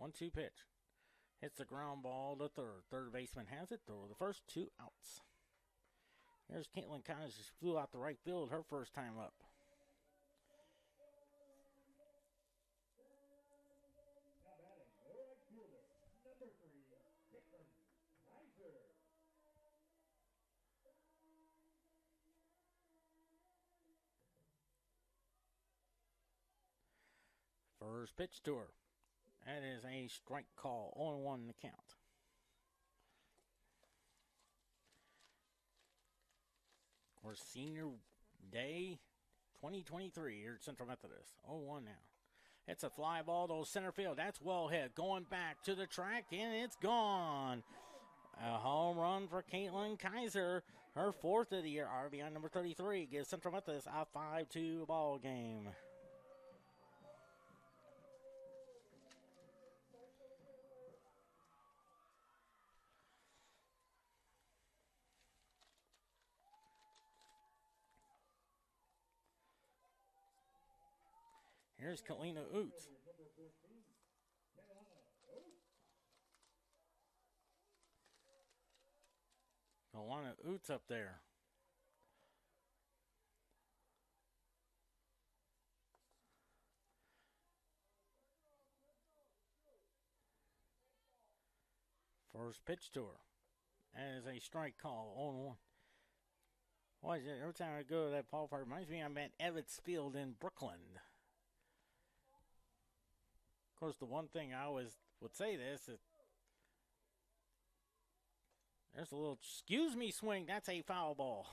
1-2 pitch. Hits the ground ball to third. Third baseman has it. Throw the first 2 outs. There's Caitlin Connors, just flew out the right field her first time up. First pitch to her. That is a strike call. 0-1 in the count. Or Senior Day 2023 here at Central Methodist. 0-1 now. It's a fly ball to center field. That's well hit. Going back to the track, and it's gone. A home run for Caitlin Kaiser. Her fourth of the year. RBI number 33 gives Central Methodist a 5-2 ball game. Here's Kalina Oots. Kalina Oots up there. First pitch to her. As a strike call, 0-1. Why is it? Every time I go to that ballpark, it reminds me I'm at Evetts Field in Brooklyn. Of course, the one thing I always would say this is there's a little excuse me swing. That's a foul ball.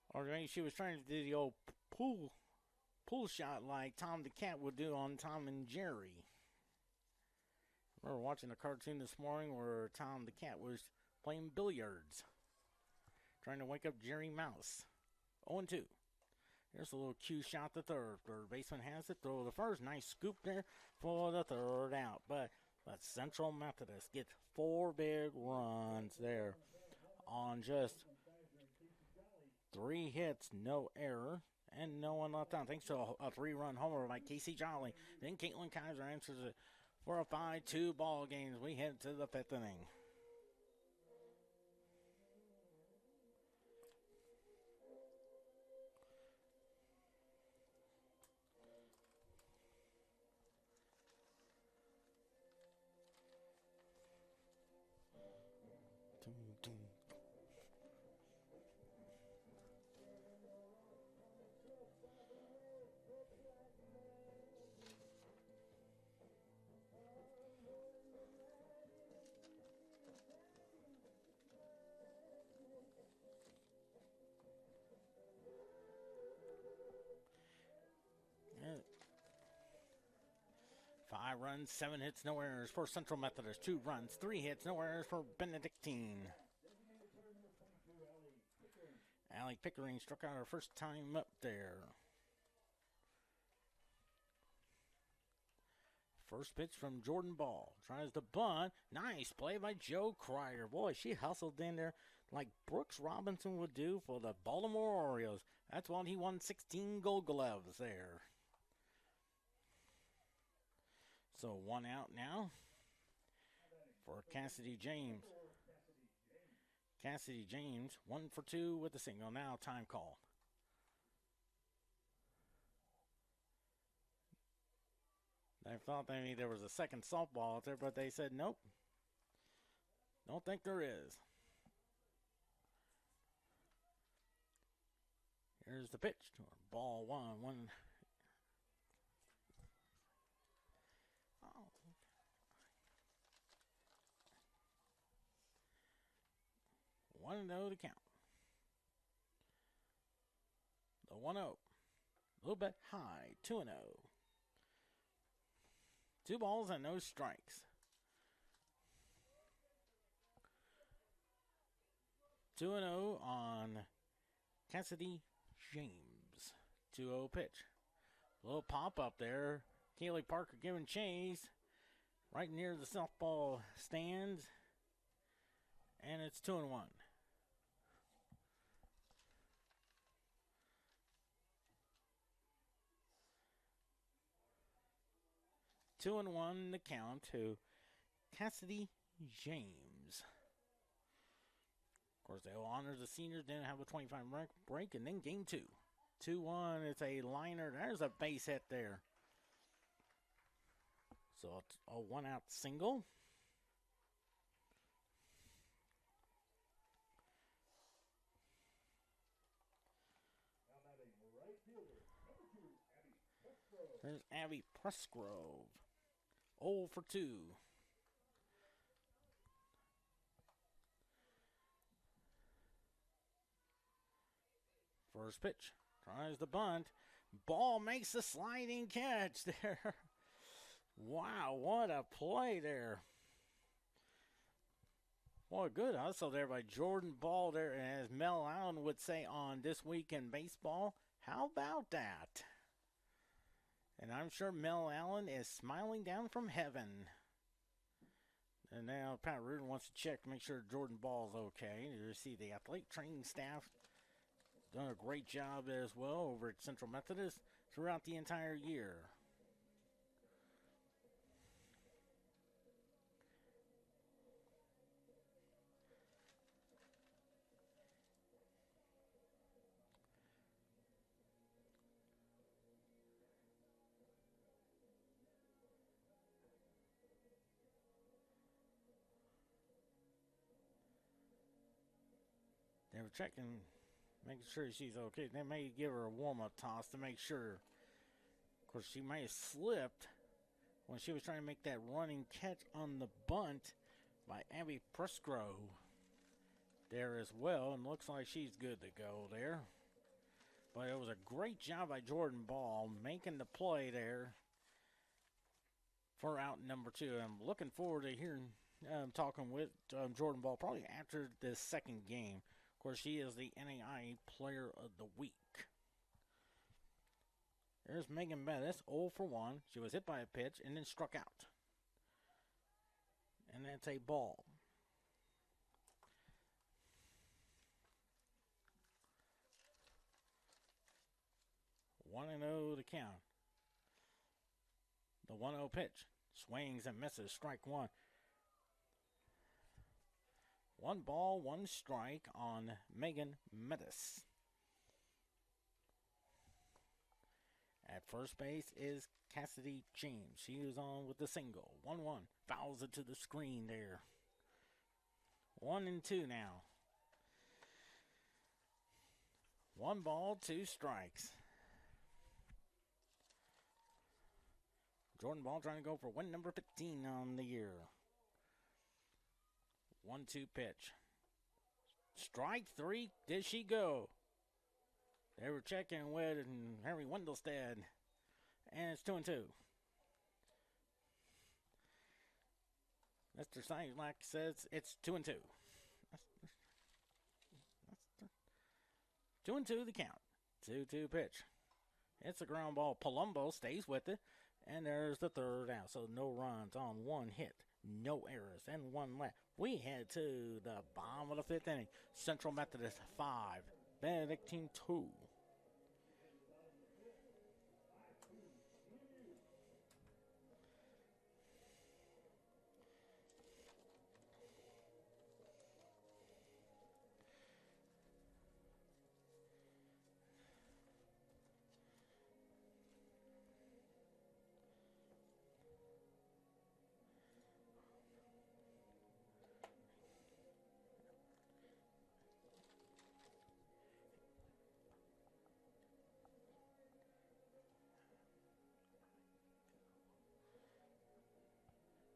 Or maybe she was trying to do the old pool shot like Tom the Cat would do on Tom and Jerry. I remember watching a cartoon this morning where Tom the Cat was playing billiards, trying to wake up Jerry Mouse. 0-2. Here's a little cue shot to third. Third baseman has it. Throw the first. Nice scoop there for the third out. But Central Methodist gets 4 big runs there on just 3 hits, no error, and no one left on. Thanks to a 3-run homer by Casey Jolly. Then Caitlin Kaiser answers it for a 5-2 ball game as we head to the 5th inning. Five runs, 7 hits, no errors for Central Methodist. 2 runs, 3 hits, no errors for Benedictine. Allie Pickering struck out her first time up there. First pitch from Jordan Ball. Tries to bunt. Nice play by Joe Cryer. Boy, she hustled in there like Brooks Robinson would do for the Baltimore Orioles. That's why he won 16 Gold Gloves there. So 1 out now for Cassidy James. Cassidy James, 1 for 2 with a single. Now time call. They thought maybe there was a second softball out there, but they said nope. Don't think there is. Here's the pitch. Ball 1. Oh. 1-0 to count. The 1-0. A little bit high. 2-0. 2 balls and no strikes. 2-0 on Cassidy James. 2-0 pitch. A little pop up there. Kaylee Parker giving chase right near the softball stands. And it's 2-1. Two and 1 the count to Cassidy James. Of course, they'll honor the seniors, then have a 25 break, and then game 2. 2-1, it's a liner. There's a base hit there. So it's a 1-out single. There's Abby Pressgrove. 0 for 2. First pitch. Tries the bunt. Ball makes the sliding catch there. Wow, what a play there. What a good hustle there by Jordan Ball there. And as Mel Allen would say on This Week in Baseball, how about that? And I'm sure Mel Allen is smiling down from heaven. And now Pat Reardon wants to check to make sure Jordan Ball's okay. You see the athletic training staff done a great job as well over at Central Methodist throughout the entire year. They were checking, making sure she's okay. They may give her a warm-up toss to make sure. Of course, she may have slipped when she was trying to make that running catch on the bunt by Abby Presgrove there as well. And looks like she's good to go there. But it was a great job by Jordan Ball making the play there for out number 2. I'm looking forward to hearing, talking with Jordan Ball probably after the second game. Of course, she is the NAIA Player of the Week. There's Megan Bettis, 0 for 1. She was hit by a pitch and then struck out. And that's a ball. One and 0 to count. The 1-0 pitch. Swings and misses. Strike one. 1 ball, 1 strike on Megan Bettis. At first base is Cassidy James. She is on with the single. 1-1. Fouls it to the screen there. 1 and 2 now. 1 ball, 2 strikes. Jordan Ball trying to go for win number 15 on the year. 1-2 pitch. Strike 3. Did she go? They were checking with Harry Wendelstead. And it's 2 and 2. Mr. Sidelak says it's 2 and 2. That's 2 and 2 the count. 2-2 pitch. It's a ground ball. Palumbo stays with it. And there's the third out. So no runs on 1 hit. No errors and 1 left. We head to the bottom of the 5th inning. Central Methodist 5. Benedictine 2.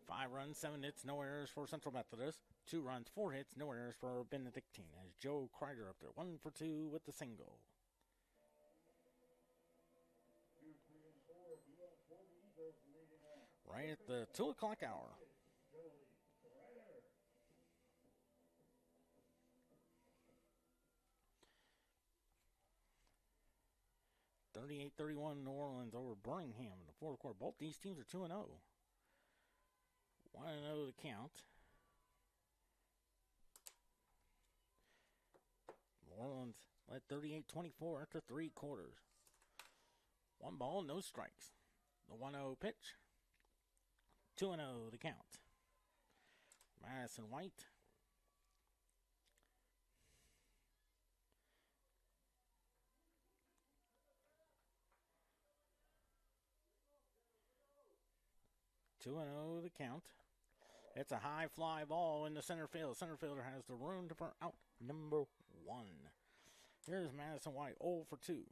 Five runs, 7 hits, no errors for Central Methodist. 2 runs, 4 hits, no errors for Benedictine. As Joe Kreider up there, 1 for 2 with the single. Right at the 2 o'clock hour. (38-31) New Orleans over Birmingham in the 4th quarter. Both these teams are 2-0. 1-0 to count. New Orleans led 38-24 after 3 quarters. 1 ball, no strikes. The 1-0 pitch. 2-0 to count. Madison White. Two and 0 the count. It's a high fly ball in the center field. Center fielder has the room for out number 1. Here's Madison White, 0 for 2.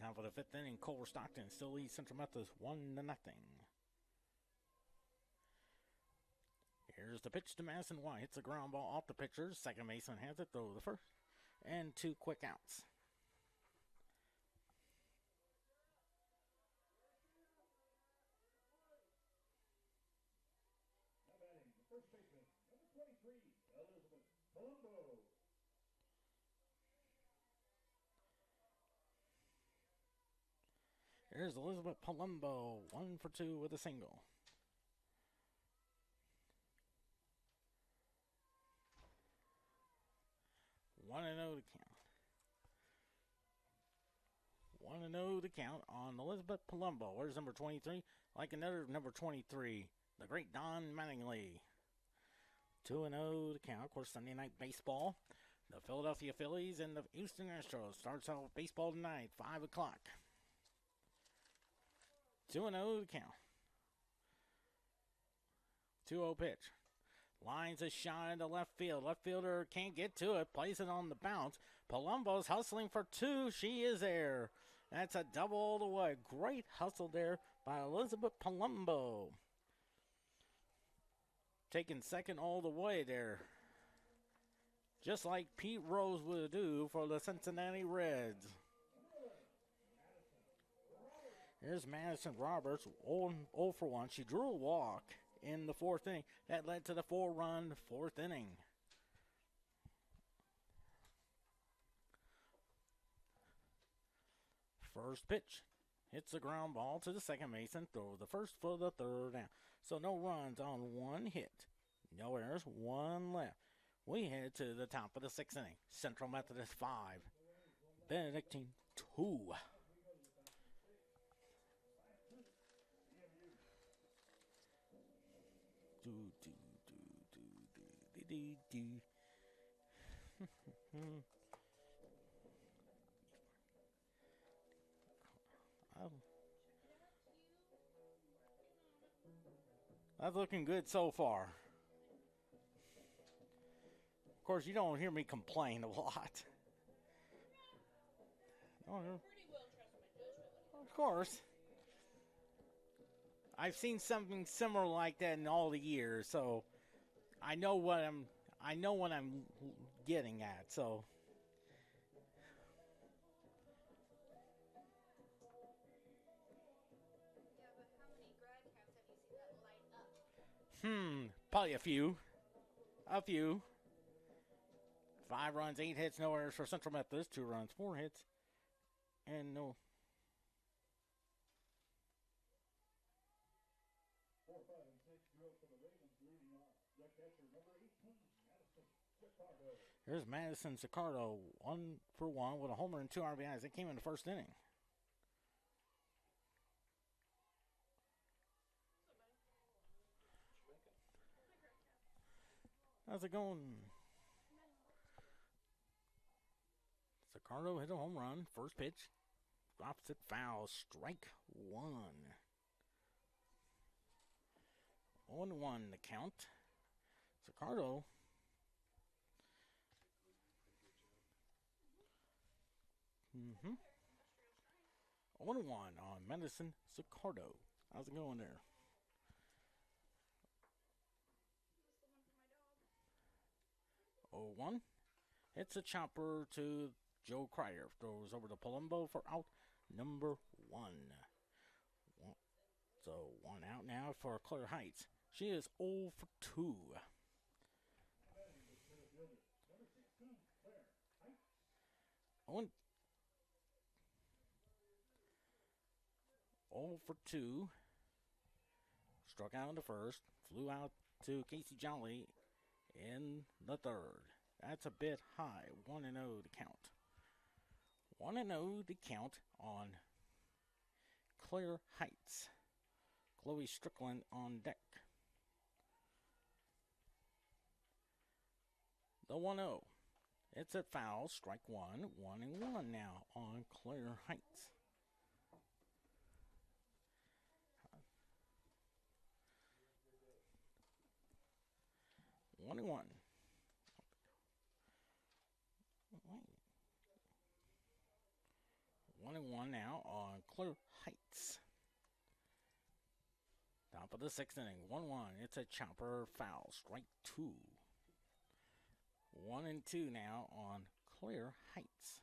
Top of the fifth inning, Culver Stockton still leads Central Methodist 1-0. Here's the pitch to Madison White. Hits the ground ball off the pitcher. Second baseman has it. Throw the first. And 2 quick outs. Here's Elizabeth Palumbo, 1 for 2 with a single. One and 0 to count. 1-0 to count on Elizabeth Palumbo. Where's number 23? Like another number 23, the great Don Mattingly. 2-0 to count. Of course, Sunday night baseball. The Philadelphia Phillies and the Houston Astros starts out baseball tonight, 5 o'clock. 2-0 to count. 2-0 pitch. Lines a shot into left field. Left fielder can't get to it. Plays it on the bounce. Palumbo's hustling for 2. She is there. That's a double all the way. Great hustle there by Elizabeth Palumbo. Taking second all the way there. Just like Pete Rose would do for the Cincinnati Reds. Here's Madison Roberts, 0 for 1. She drew a walk in the 4th inning. That led to the 4-run 4th inning. First pitch. Hits the ground ball to the second baseman. Throw the first for the 3rd down. So no runs on 1 hit. No errors, 1 left. We head to the top of the 6th inning. Central Methodist 5. Benedictine 2. That's looking good so far. Of course, you don't hear me complain a lot. Of course. I've seen something similar like that in all the years, so I know what I'm getting at. So probably a few. 5 runs, 8 hits, no errors for Central Methodist. 2 runs, 4 hits, and no. Here's Madison Sicardo, 1 for 1 with a homer and 2 RBIs. They came in the 1st inning. How's it going? Sicardo hit a home run. First pitch. Drops it foul. Strike 1. 0-1 the count. Sicardo. 0-1 on Madison Sicardo. How's it going there? Oh, 1. Hits a chopper to Joe Crider. Throws over to Palumbo for out number 1. So 1 out now for Claire Heights. She is 0 for 2. Owen 0 for 2. Struck out in the 1st. Flew out to Casey Jolly in the 3rd. That's a bit high. 1-0 to count. 1-0 to count on Claire Heights. Chloe Strickland on deck. The 1-0. It's a foul. Strike 1. 1-1 now on Claire Heights. One and one. 1-1 now on Clear Heights. Top of the 6th inning, 1-1. It's a chopper foul, strike 2. 1-2 now on Clear Heights.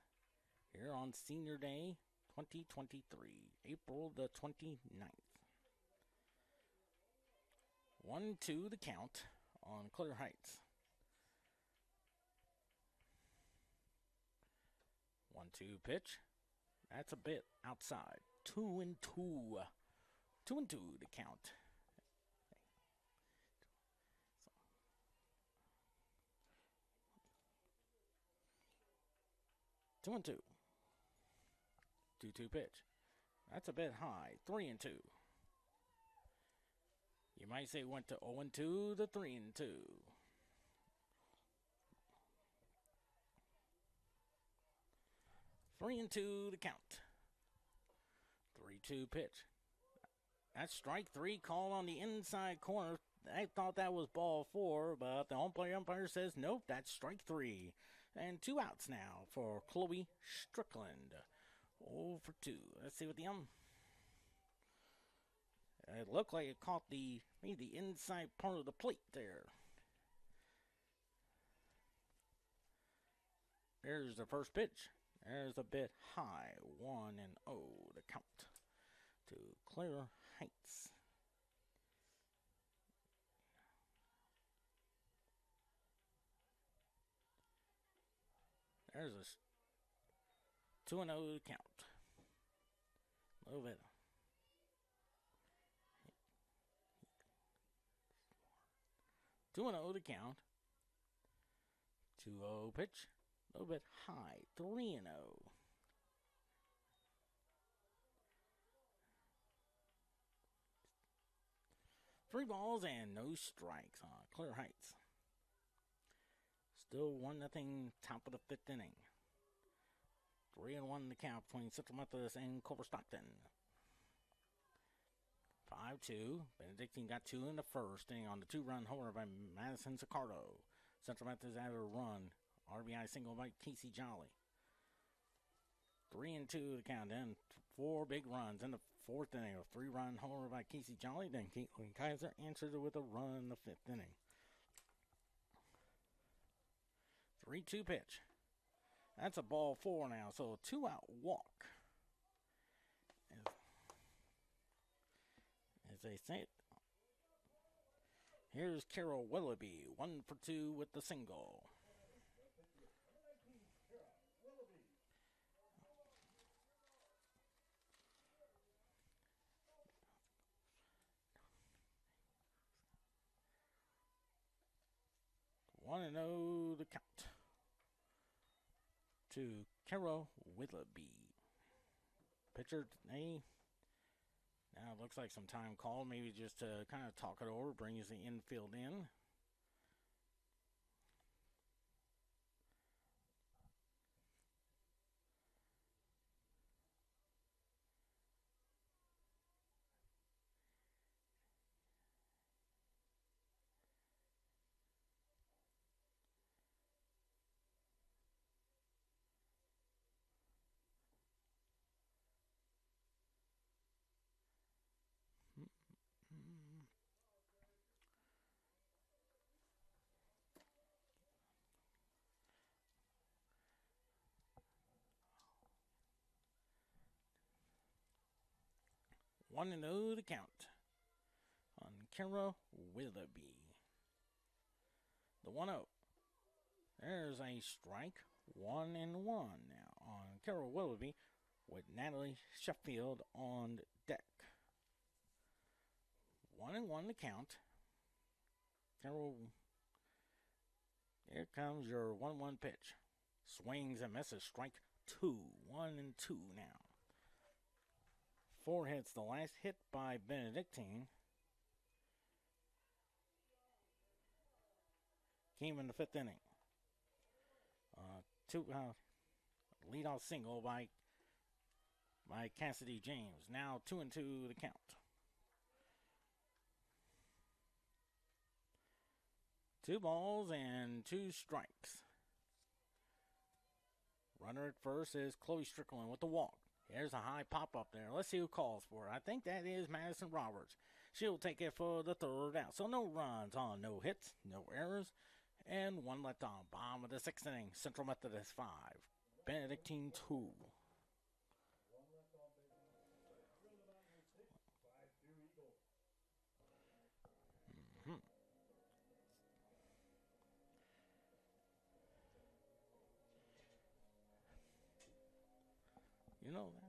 Here on Senior Day 2023, April the 29th. 1-2 the count on Clear Heights. 1-2 pitch. That's a bit outside. 2-2. 2-2 the count. 2-2. 2-2 pitch. That's a bit high. 3-2. You might say went to 0-2 to 3-2. 3-2 the count. 3-2 pitch. That's strike 3 called on the inside corner. I thought that was ball 4, but the home plate umpire says nope, that's strike 3. And 2 outs now for Chloe Strickland. 0 for 2. Let's see what the it looked like it caught maybe the inside part of the plate there. There's the first pitch. There's a bit high. 1-0 the count to Clear Heights. There's a 2-0 count. A little bit. 2-0 to count. 2-0 pitch. A little bit high. 3-0. 3 balls and no strikes on Clear Heights. Still 1-0 top of the 5th inning. 3-1 the count between Central Methodist and Culver Stockton. 5-2. Benedictine got 2 in the first inning on the 2-run homer by Madison Sicardo. Central Methodist added a run. RBI single by Casey Jolly. 3-2 the count. Then 4 big runs in the 4th inning. A 3-run homer by Casey Jolly. Then Caitlin Kaiser answered it with a run in the 5th inning. 3-2 pitch. That's a ball 4 now, so a 2-out walk. As they say it. Here's Carol Willoughby, 1 for 2 with the single. One and 0 the count to Carol Willoughby. Pitcher today. Now it looks like some time called, maybe just to kind of talk it over, brings the infield in. One and 0 the count on Carol Willoughby. The 1-0. There's a strike. 1-1 now on Carol Willoughby with Natalie Sheffield on deck. 1-1 the count. Carol, here comes your 1-1 pitch. Swings and misses. Strike 2. 1-2 now. 4 hits. The last hit by Benedictine came in the 5th inning. Leadoff single by Cassidy James. Now 2-2 the count. Two balls and 2 strikes. Runner at first is Chloe Strickland with the walk. Here's a high pop up there. Let's see who calls for it. I think that is Madison Roberts. She'll take it for the third out. So no runs on, no hits, no errors, and one let on. Bottom of the sixth inning. Central Methodist 5, Benedictine 2. Mm-hmm. You know that.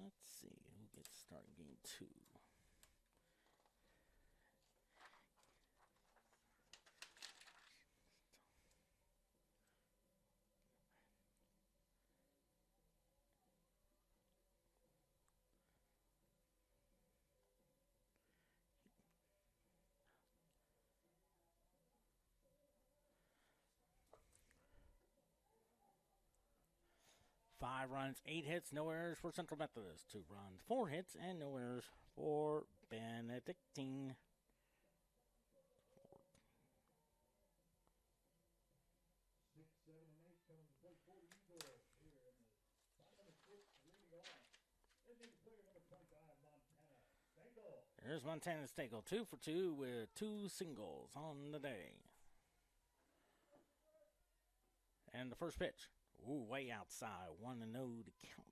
Let's see who gets started game 2. Five runs, 8 hits, no errors for Central Methodist. 2 runs, 4 hits, and no errors for Benedictine. There's Montana Stagel, 2 for 2 with 2 singles on the day. And the first pitch. Ooh, way outside. 1-0 to count.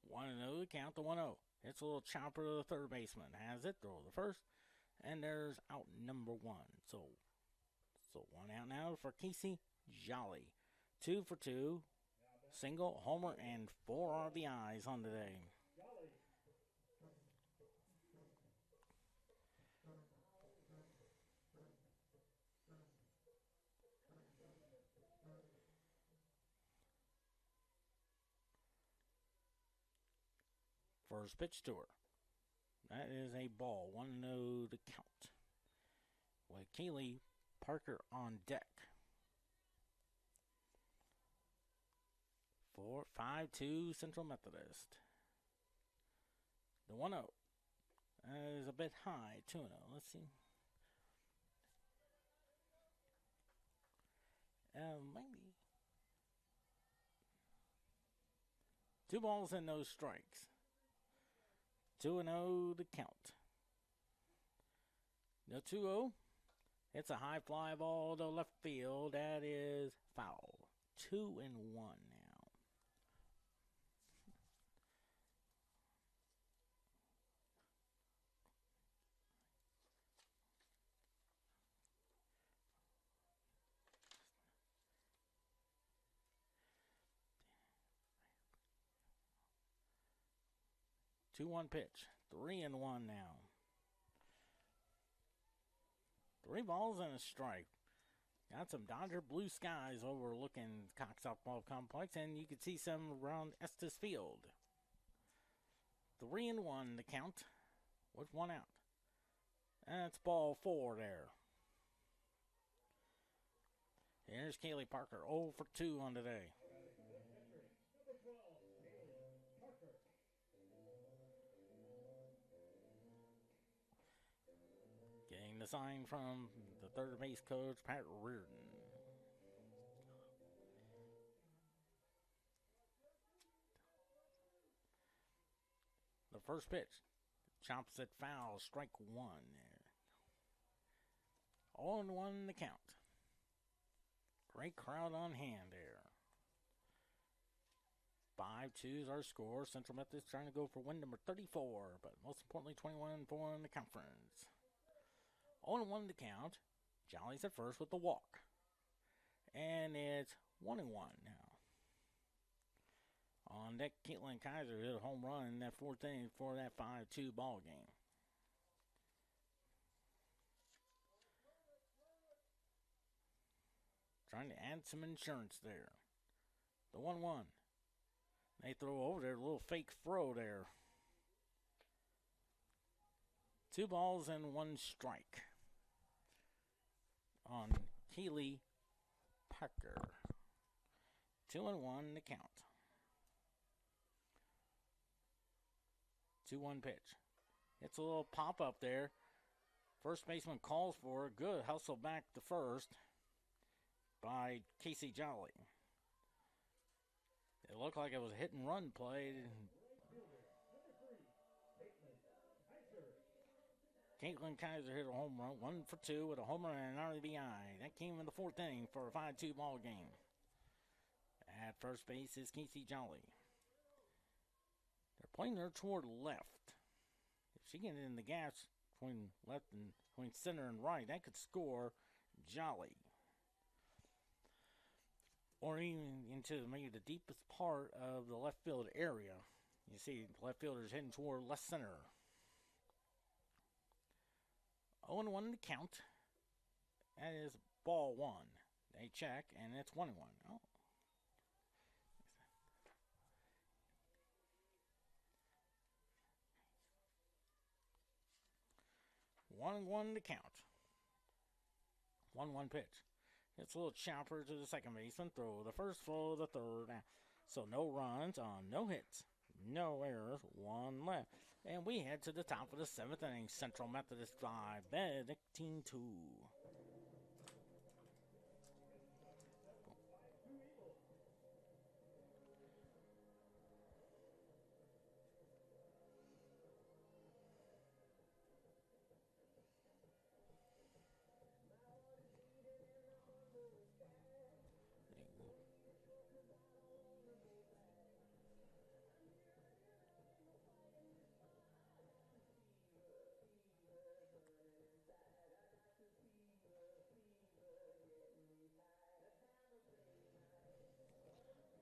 One and 0 to count the 1-0. It's a little chopper to the third baseman. Has it, throw the first. And there's out number 1. So 1 out now for Casey Jolly. 2 for 2. Single, homer, and 4 RBIs on the day. First pitch to her. That is a ball. 1-0 to count. With Kaylee Parker on deck. 5-2 Central Methodist. The 1-0 is a bit high. 2-0. Let's see. Maybe. 2 balls and no strikes. 2-0 to count. The 2-0. It's a high fly ball to left field. That is foul. 2-1 now. Two-one pitch. 3-1 now. 3 balls and a strike. Got some Dodger blue skies overlooking Cox Softball Complex, and you can see some around Estes Field. 3-1 the count with 1 out. And it's ball 4 there. Here's Kaylee Parker, 0 for 2 on the day. Getting the sign from the third base coach, Pat Reardon. The first pitch. Chops it foul, strike 1 there. 0-1 the count. Great crowd on hand there. 5-2 is our score. Central Methodist trying to go for win number 34, but most importantly 21-4 in the conference. 0-1 the count. Jolly's at first with the walk. And it's 1-1 now. On deck, Caitlin Kaiser hit a home run in that 4th inning for that 5-2 ball game. Trying to add some insurance there. The 1-1. They throw over there, a little fake throw there. 2 balls and 1 strike on Keely Parker. 2-1 to count. 2-1 pitch. It's a little pop up there. First baseman calls for a good hustle back to first by Casey Jolly. It looked like it was a hit and run play. Caitlin Kaiser hit a home run, 1 for 2 with a homer and an RBI. That came in the 4th inning for a 5-2 ball game. At first base is Casey Jolly. They're playing her toward left. If she can get in the gaps between left and between center and right, that could score Jolly. Or even into maybe the deepest part of the left field area. You see left fielders heading toward left center. 0-1 to count. That is ball 1. They check, and it's 1-1. Oh. 1-1 to count. 1-1 pitch. It's a little chopper to the second baseman. Throw the first, throw the third. So no runs on no hits. No errors. 1 left. And we head to the top of the 7th inning. Central Methodist 5, Benedictine 2.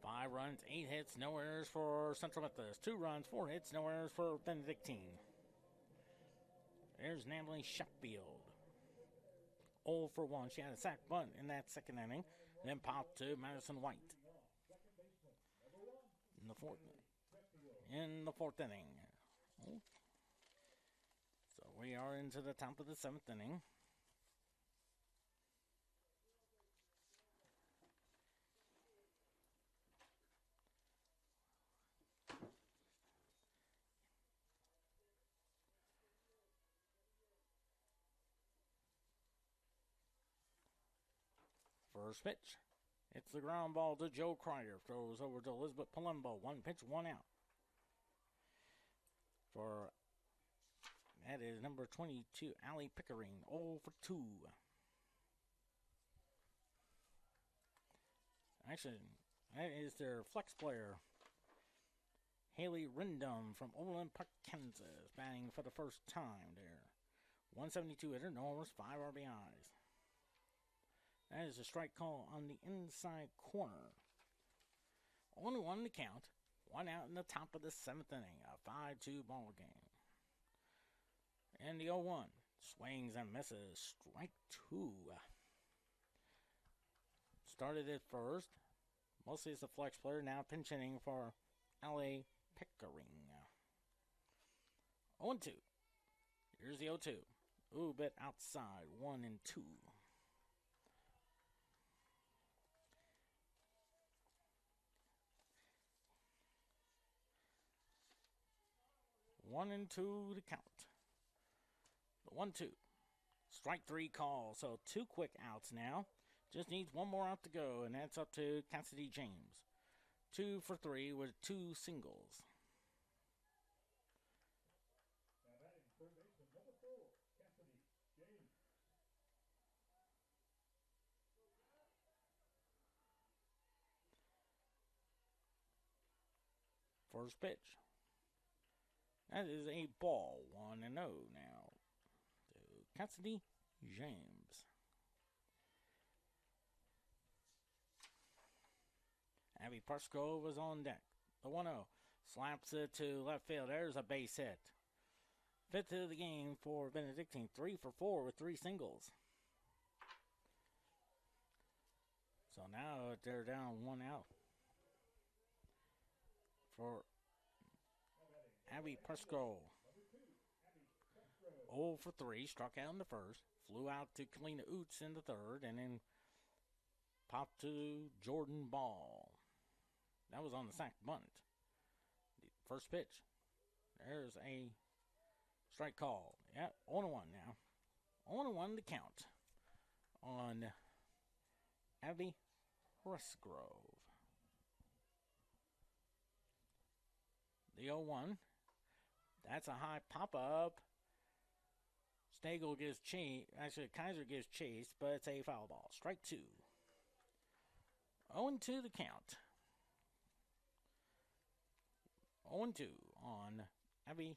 Five runs, 8 hits, no errors for Central Methodist. 2 runs, 4 hits, no errors for Benedictine. There's Natalie Sheffield. 0 for 1. She had a sack bunt in that 2nd inning. And then popped to Madison White. In the 4th inning. So we are into the top of the 7th inning. First pitch. It's the ground ball to Joe Kreider. Throws over to Elizabeth Palumbo. 1 pitch, 1 out. For that is number 22, Allie Pickering. 0 for 2. Actually, that is their flex player, Haley Rindum from Overland Park, Kansas, batting for the first time there. 172 hitter, no homers, 5 RBIs. That is a strike call on the inside corner. 0-1 to count. 1 out in the top of the 7th inning. A 5-2 ball game. And the 0-1. Swings and misses. Strike 2. Started at first. Mostly as a flex player. Now pinch hitting for L.A. Pickering. 0-2. Here's the 0-2. Ooh, bit outside. 1-2. 1-2 to count. The 1-2. Strike 3 call. So 2 quick outs now. Just needs 1 more out to go, and that's up to Cassidy James. 2 for 3 with 2 singles. First pitch. That is a ball. 1-0 now to Cassidy James. Abby Parsko was on deck. The 1-0. Slaps it to left field. There's a base hit. 5th of the game for Benedictine. 3 for 4 with 3 singles. So now they're down 1 out for Abby Parsko. 0 for 3, struck out in the first, flew out to Kalina Oots in the third, and then popped to Jordan Ball. That was on the sack bunt. The first pitch. There's a strike call. Yep, 0-1 now. 0-1 to count on Abby Resgrove. The 0-1. That's a high pop-up. Stagel gives chase. Actually, Kaiser gives chase, but it's a foul ball. Strike 2. 0-2 the count. 0-2 on Abby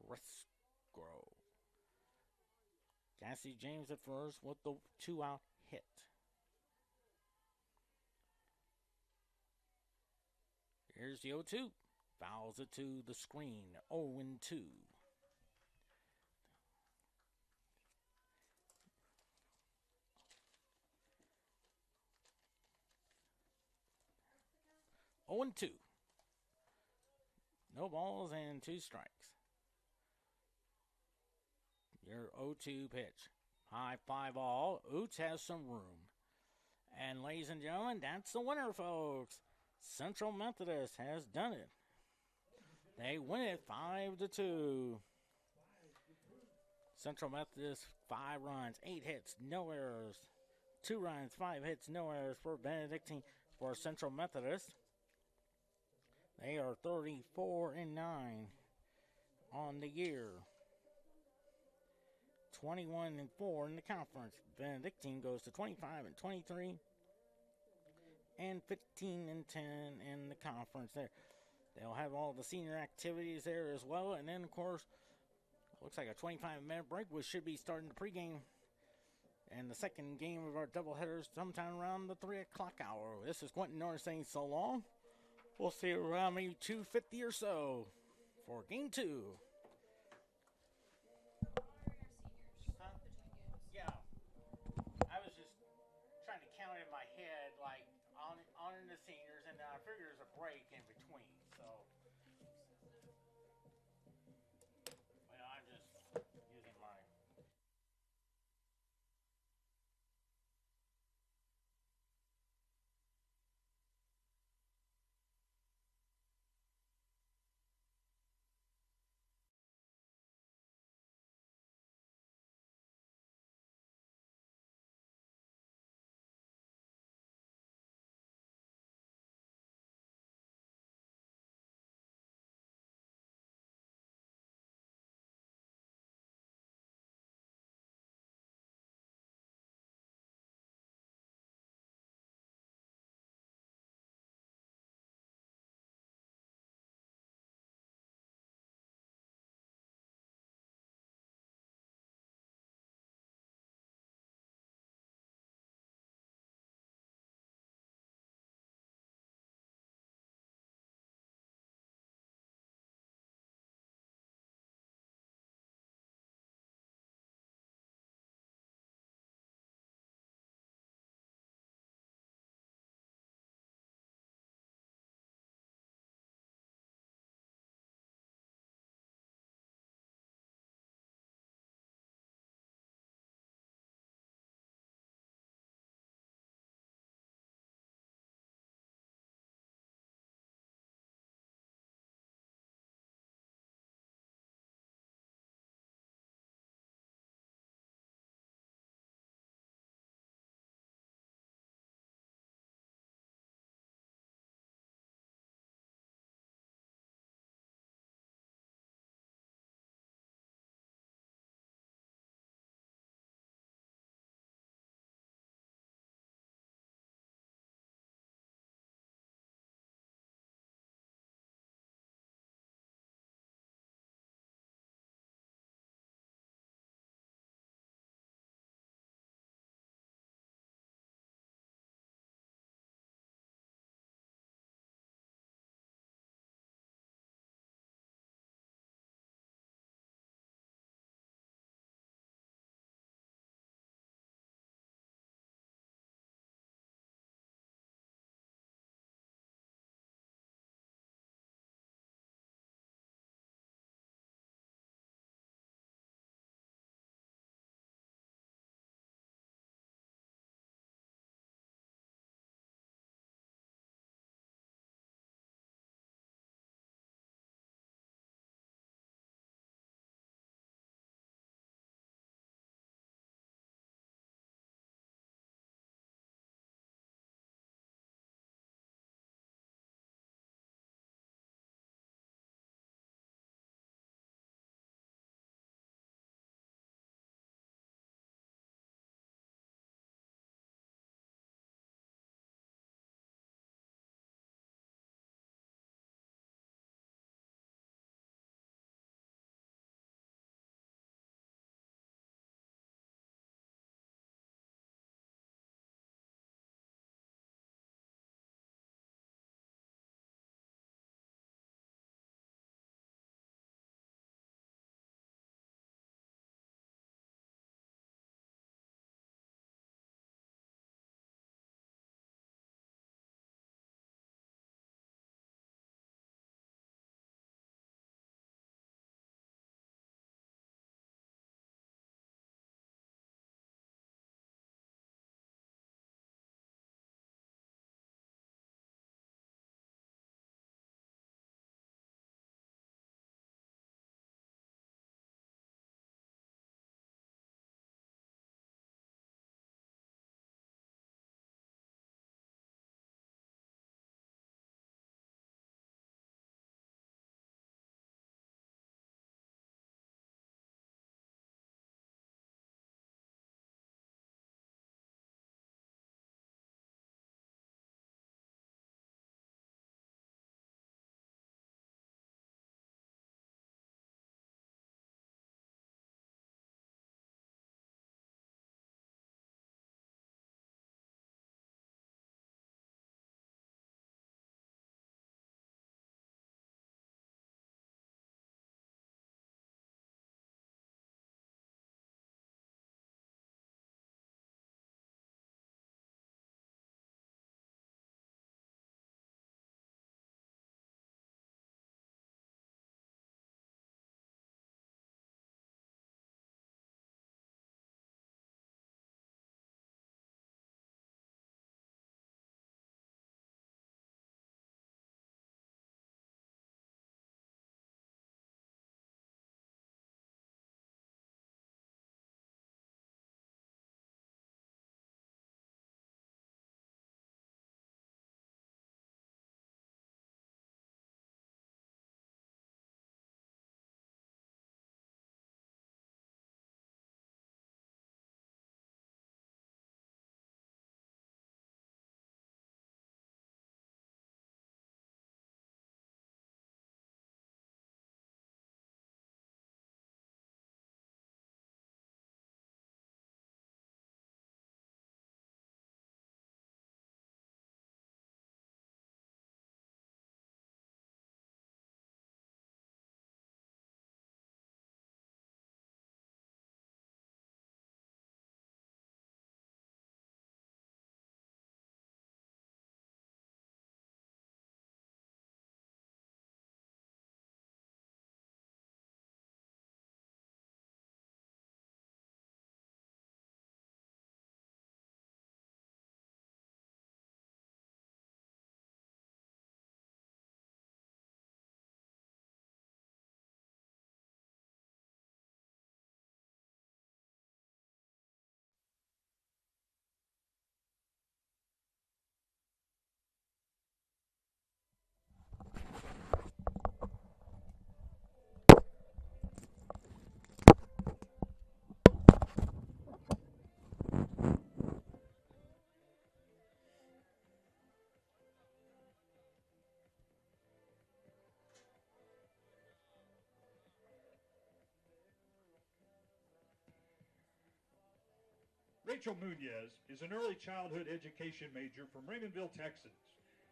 Resgrove. Cassie James at first with the 2-out hit. Here's the 0-2. Fouls it to the screen. 0-2. Oh and 2. No balls and 2 strikes. Your 0-2 pitch. High fly ball. Oots has some room. And ladies and gentlemen, that's the winner, folks. Central Methodist has done it. They win it 5-2. Central Methodist, 5 runs, 8 hits, no errors. 2 runs, 5 hits, no errors for Benedictine for Central Methodist. They are 34-9 on the year. 21-4 in the conference. Benedictine goes to 25-23 and 15-10 in the conference there. They'll have all the senior activities there as well, and then of course, looks like a 25-minute break, which should be starting the pregame and the second game of our doubleheaders sometime around the 3 o'clock hour. This is Quentin Norris saying so long. We'll see you around maybe 2:50 or so for game 2. Yeah, I was just trying to count in my head, like honoring the seniors, and I figure there's a break in between. So. Rachel Munoz is an early childhood education major from Raymondville, Texas.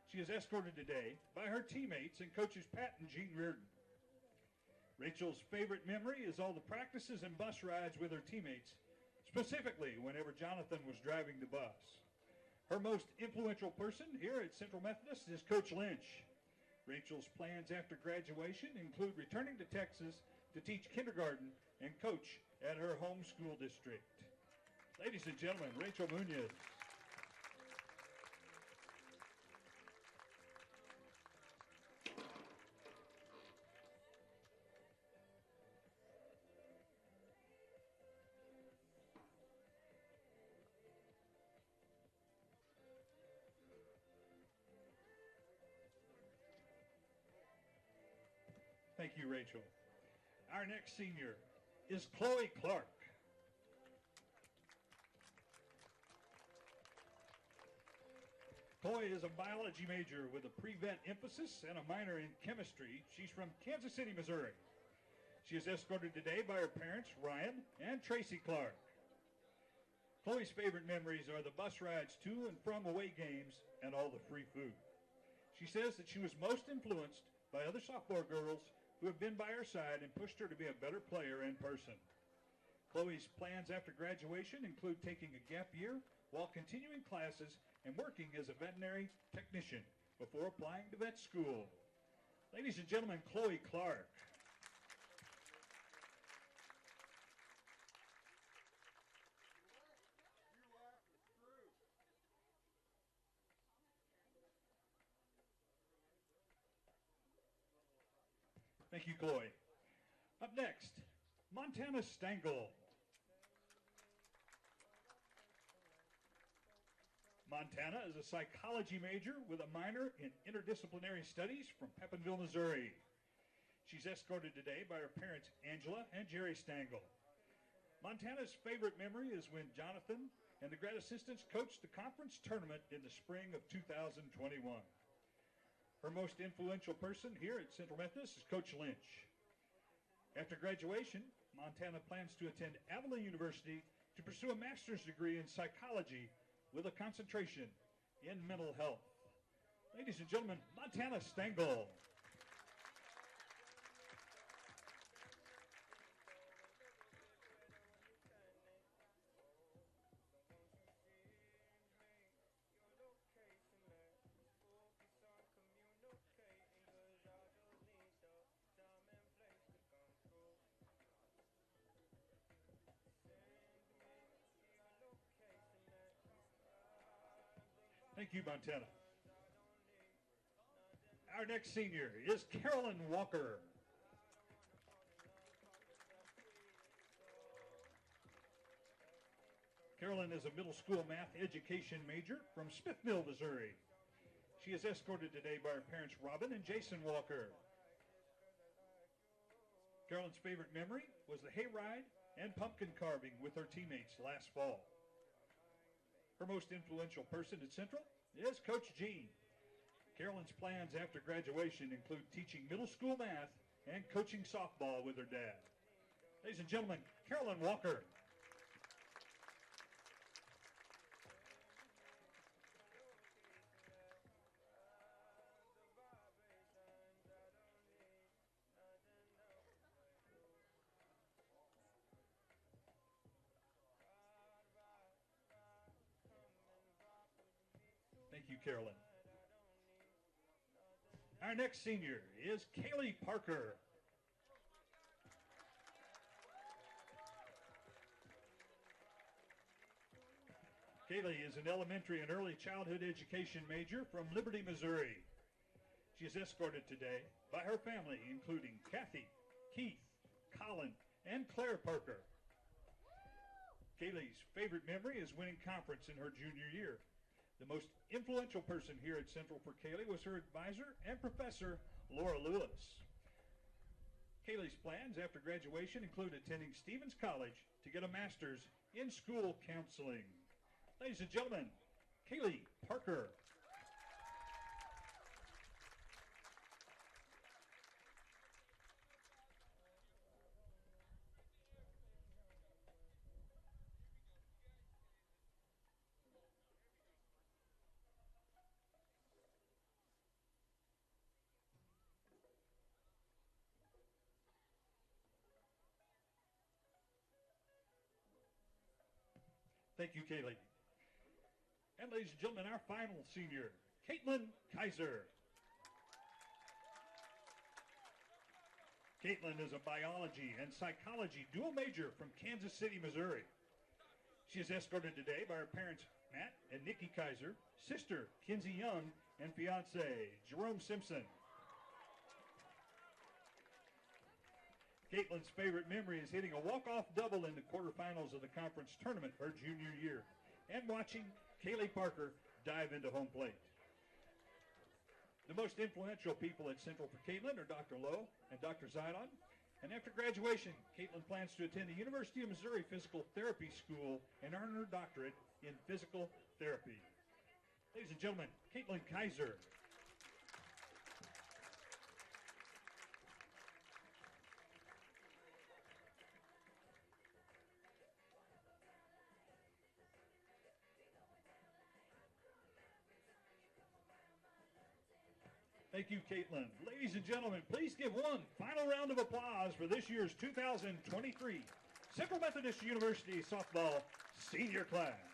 She is escorted today by her teammates and coaches Pat and Gene Reardon. Rachel's favorite memory is all the practices and bus rides with her teammates, specifically whenever Jonathan was driving the bus. Her most influential person here at Central Methodist is Coach Lynch. Rachel's plans after graduation include returning to Texas to teach kindergarten and coach at her home school district. Ladies and gentlemen, Rachel Munoz. Thank you, Rachel. Our next senior is Chloe Clark. Chloe is a biology major with a pre-vet emphasis and a minor in chemistry. She's from Kansas City, Missouri. She is escorted today by her parents, Ryan and Tracy Clark. Chloe's favorite memories are the bus rides to and from away games and all the free food. She says that she was most influenced by other sophomore girls who have been by her side and pushed her to be a better player in person. Chloe's plans after graduation include taking a gap year while continuing classes and working as a veterinary technician before applying to vet school. Ladies and gentlemen, Chloe Clark. Thank you, Chloe. Up next, Montana Stengel. Montana is a psychology major with a minor in interdisciplinary studies from Pepinville, Missouri. She's escorted today by her parents, Angela and Jerry Stengel. Montana's favorite memory is when Jonathan and the grad assistants coached the conference tournament in the spring of 2021. Her most influential person here at Central Methodist is Coach Lynch. After graduation, Montana plans to attend Abilene University to pursue a master's degree in psychology with a concentration in mental health. Ladies and gentlemen, Montana Stengel. Thank you, Montana. Our next senior is Carolyn Walker. Carolyn is a middle school math education major from Smith Mill, Missouri. She is escorted today by her parents, Robin and Jason Walker. Carolyn's favorite memory was the hayride and pumpkin carving with her teammates last fall. Her most influential person at Central is Coach Gene. Carolyn's plans after graduation include teaching middle school math and coaching softball with her dad. Ladies and gentlemen, Carolyn Walker. Thank you, Carolyn. Our next senior is Kaylee Parker. Kaylee is an elementary and early childhood education major from Liberty, Missouri. She is escorted today by her family, including Kathy, Keith, Colin, and Claire Parker. Kaylee's favorite memory is winning conference in her junior year. The most influential person here at Central for Kaylee was her advisor and professor, Laura Lewis. Kaylee's plans after graduation include attending Stevens College to get a master's in school counseling. Ladies and gentlemen, Kaylee Parker. Thank you, Kaylee. And ladies and gentlemen, our final senior, Caitlin Kaiser. Caitlin is a biology and psychology dual major from Kansas City, Missouri. She is escorted today by her parents, Matt and Nikki Kaiser, sister, Kinsey Young, and fiance, Jerome Simpson. Caitlin's favorite memory is hitting a walk-off double in the quarterfinals of the conference tournament her junior year and watching Kaylee Parker dive into home plate. The most influential people at Central for Caitlin are Dr. Lowe and Dr. Zidon. And after graduation, Caitlin plans to attend the University of Missouri Physical Therapy School and earn her doctorate in physical therapy. Ladies and gentlemen, Caitlin Kaiser. Thank you, Caitlin. Ladies and gentlemen, please give one final round of applause for this year's 2023 Central Methodist University Softball Senior Class.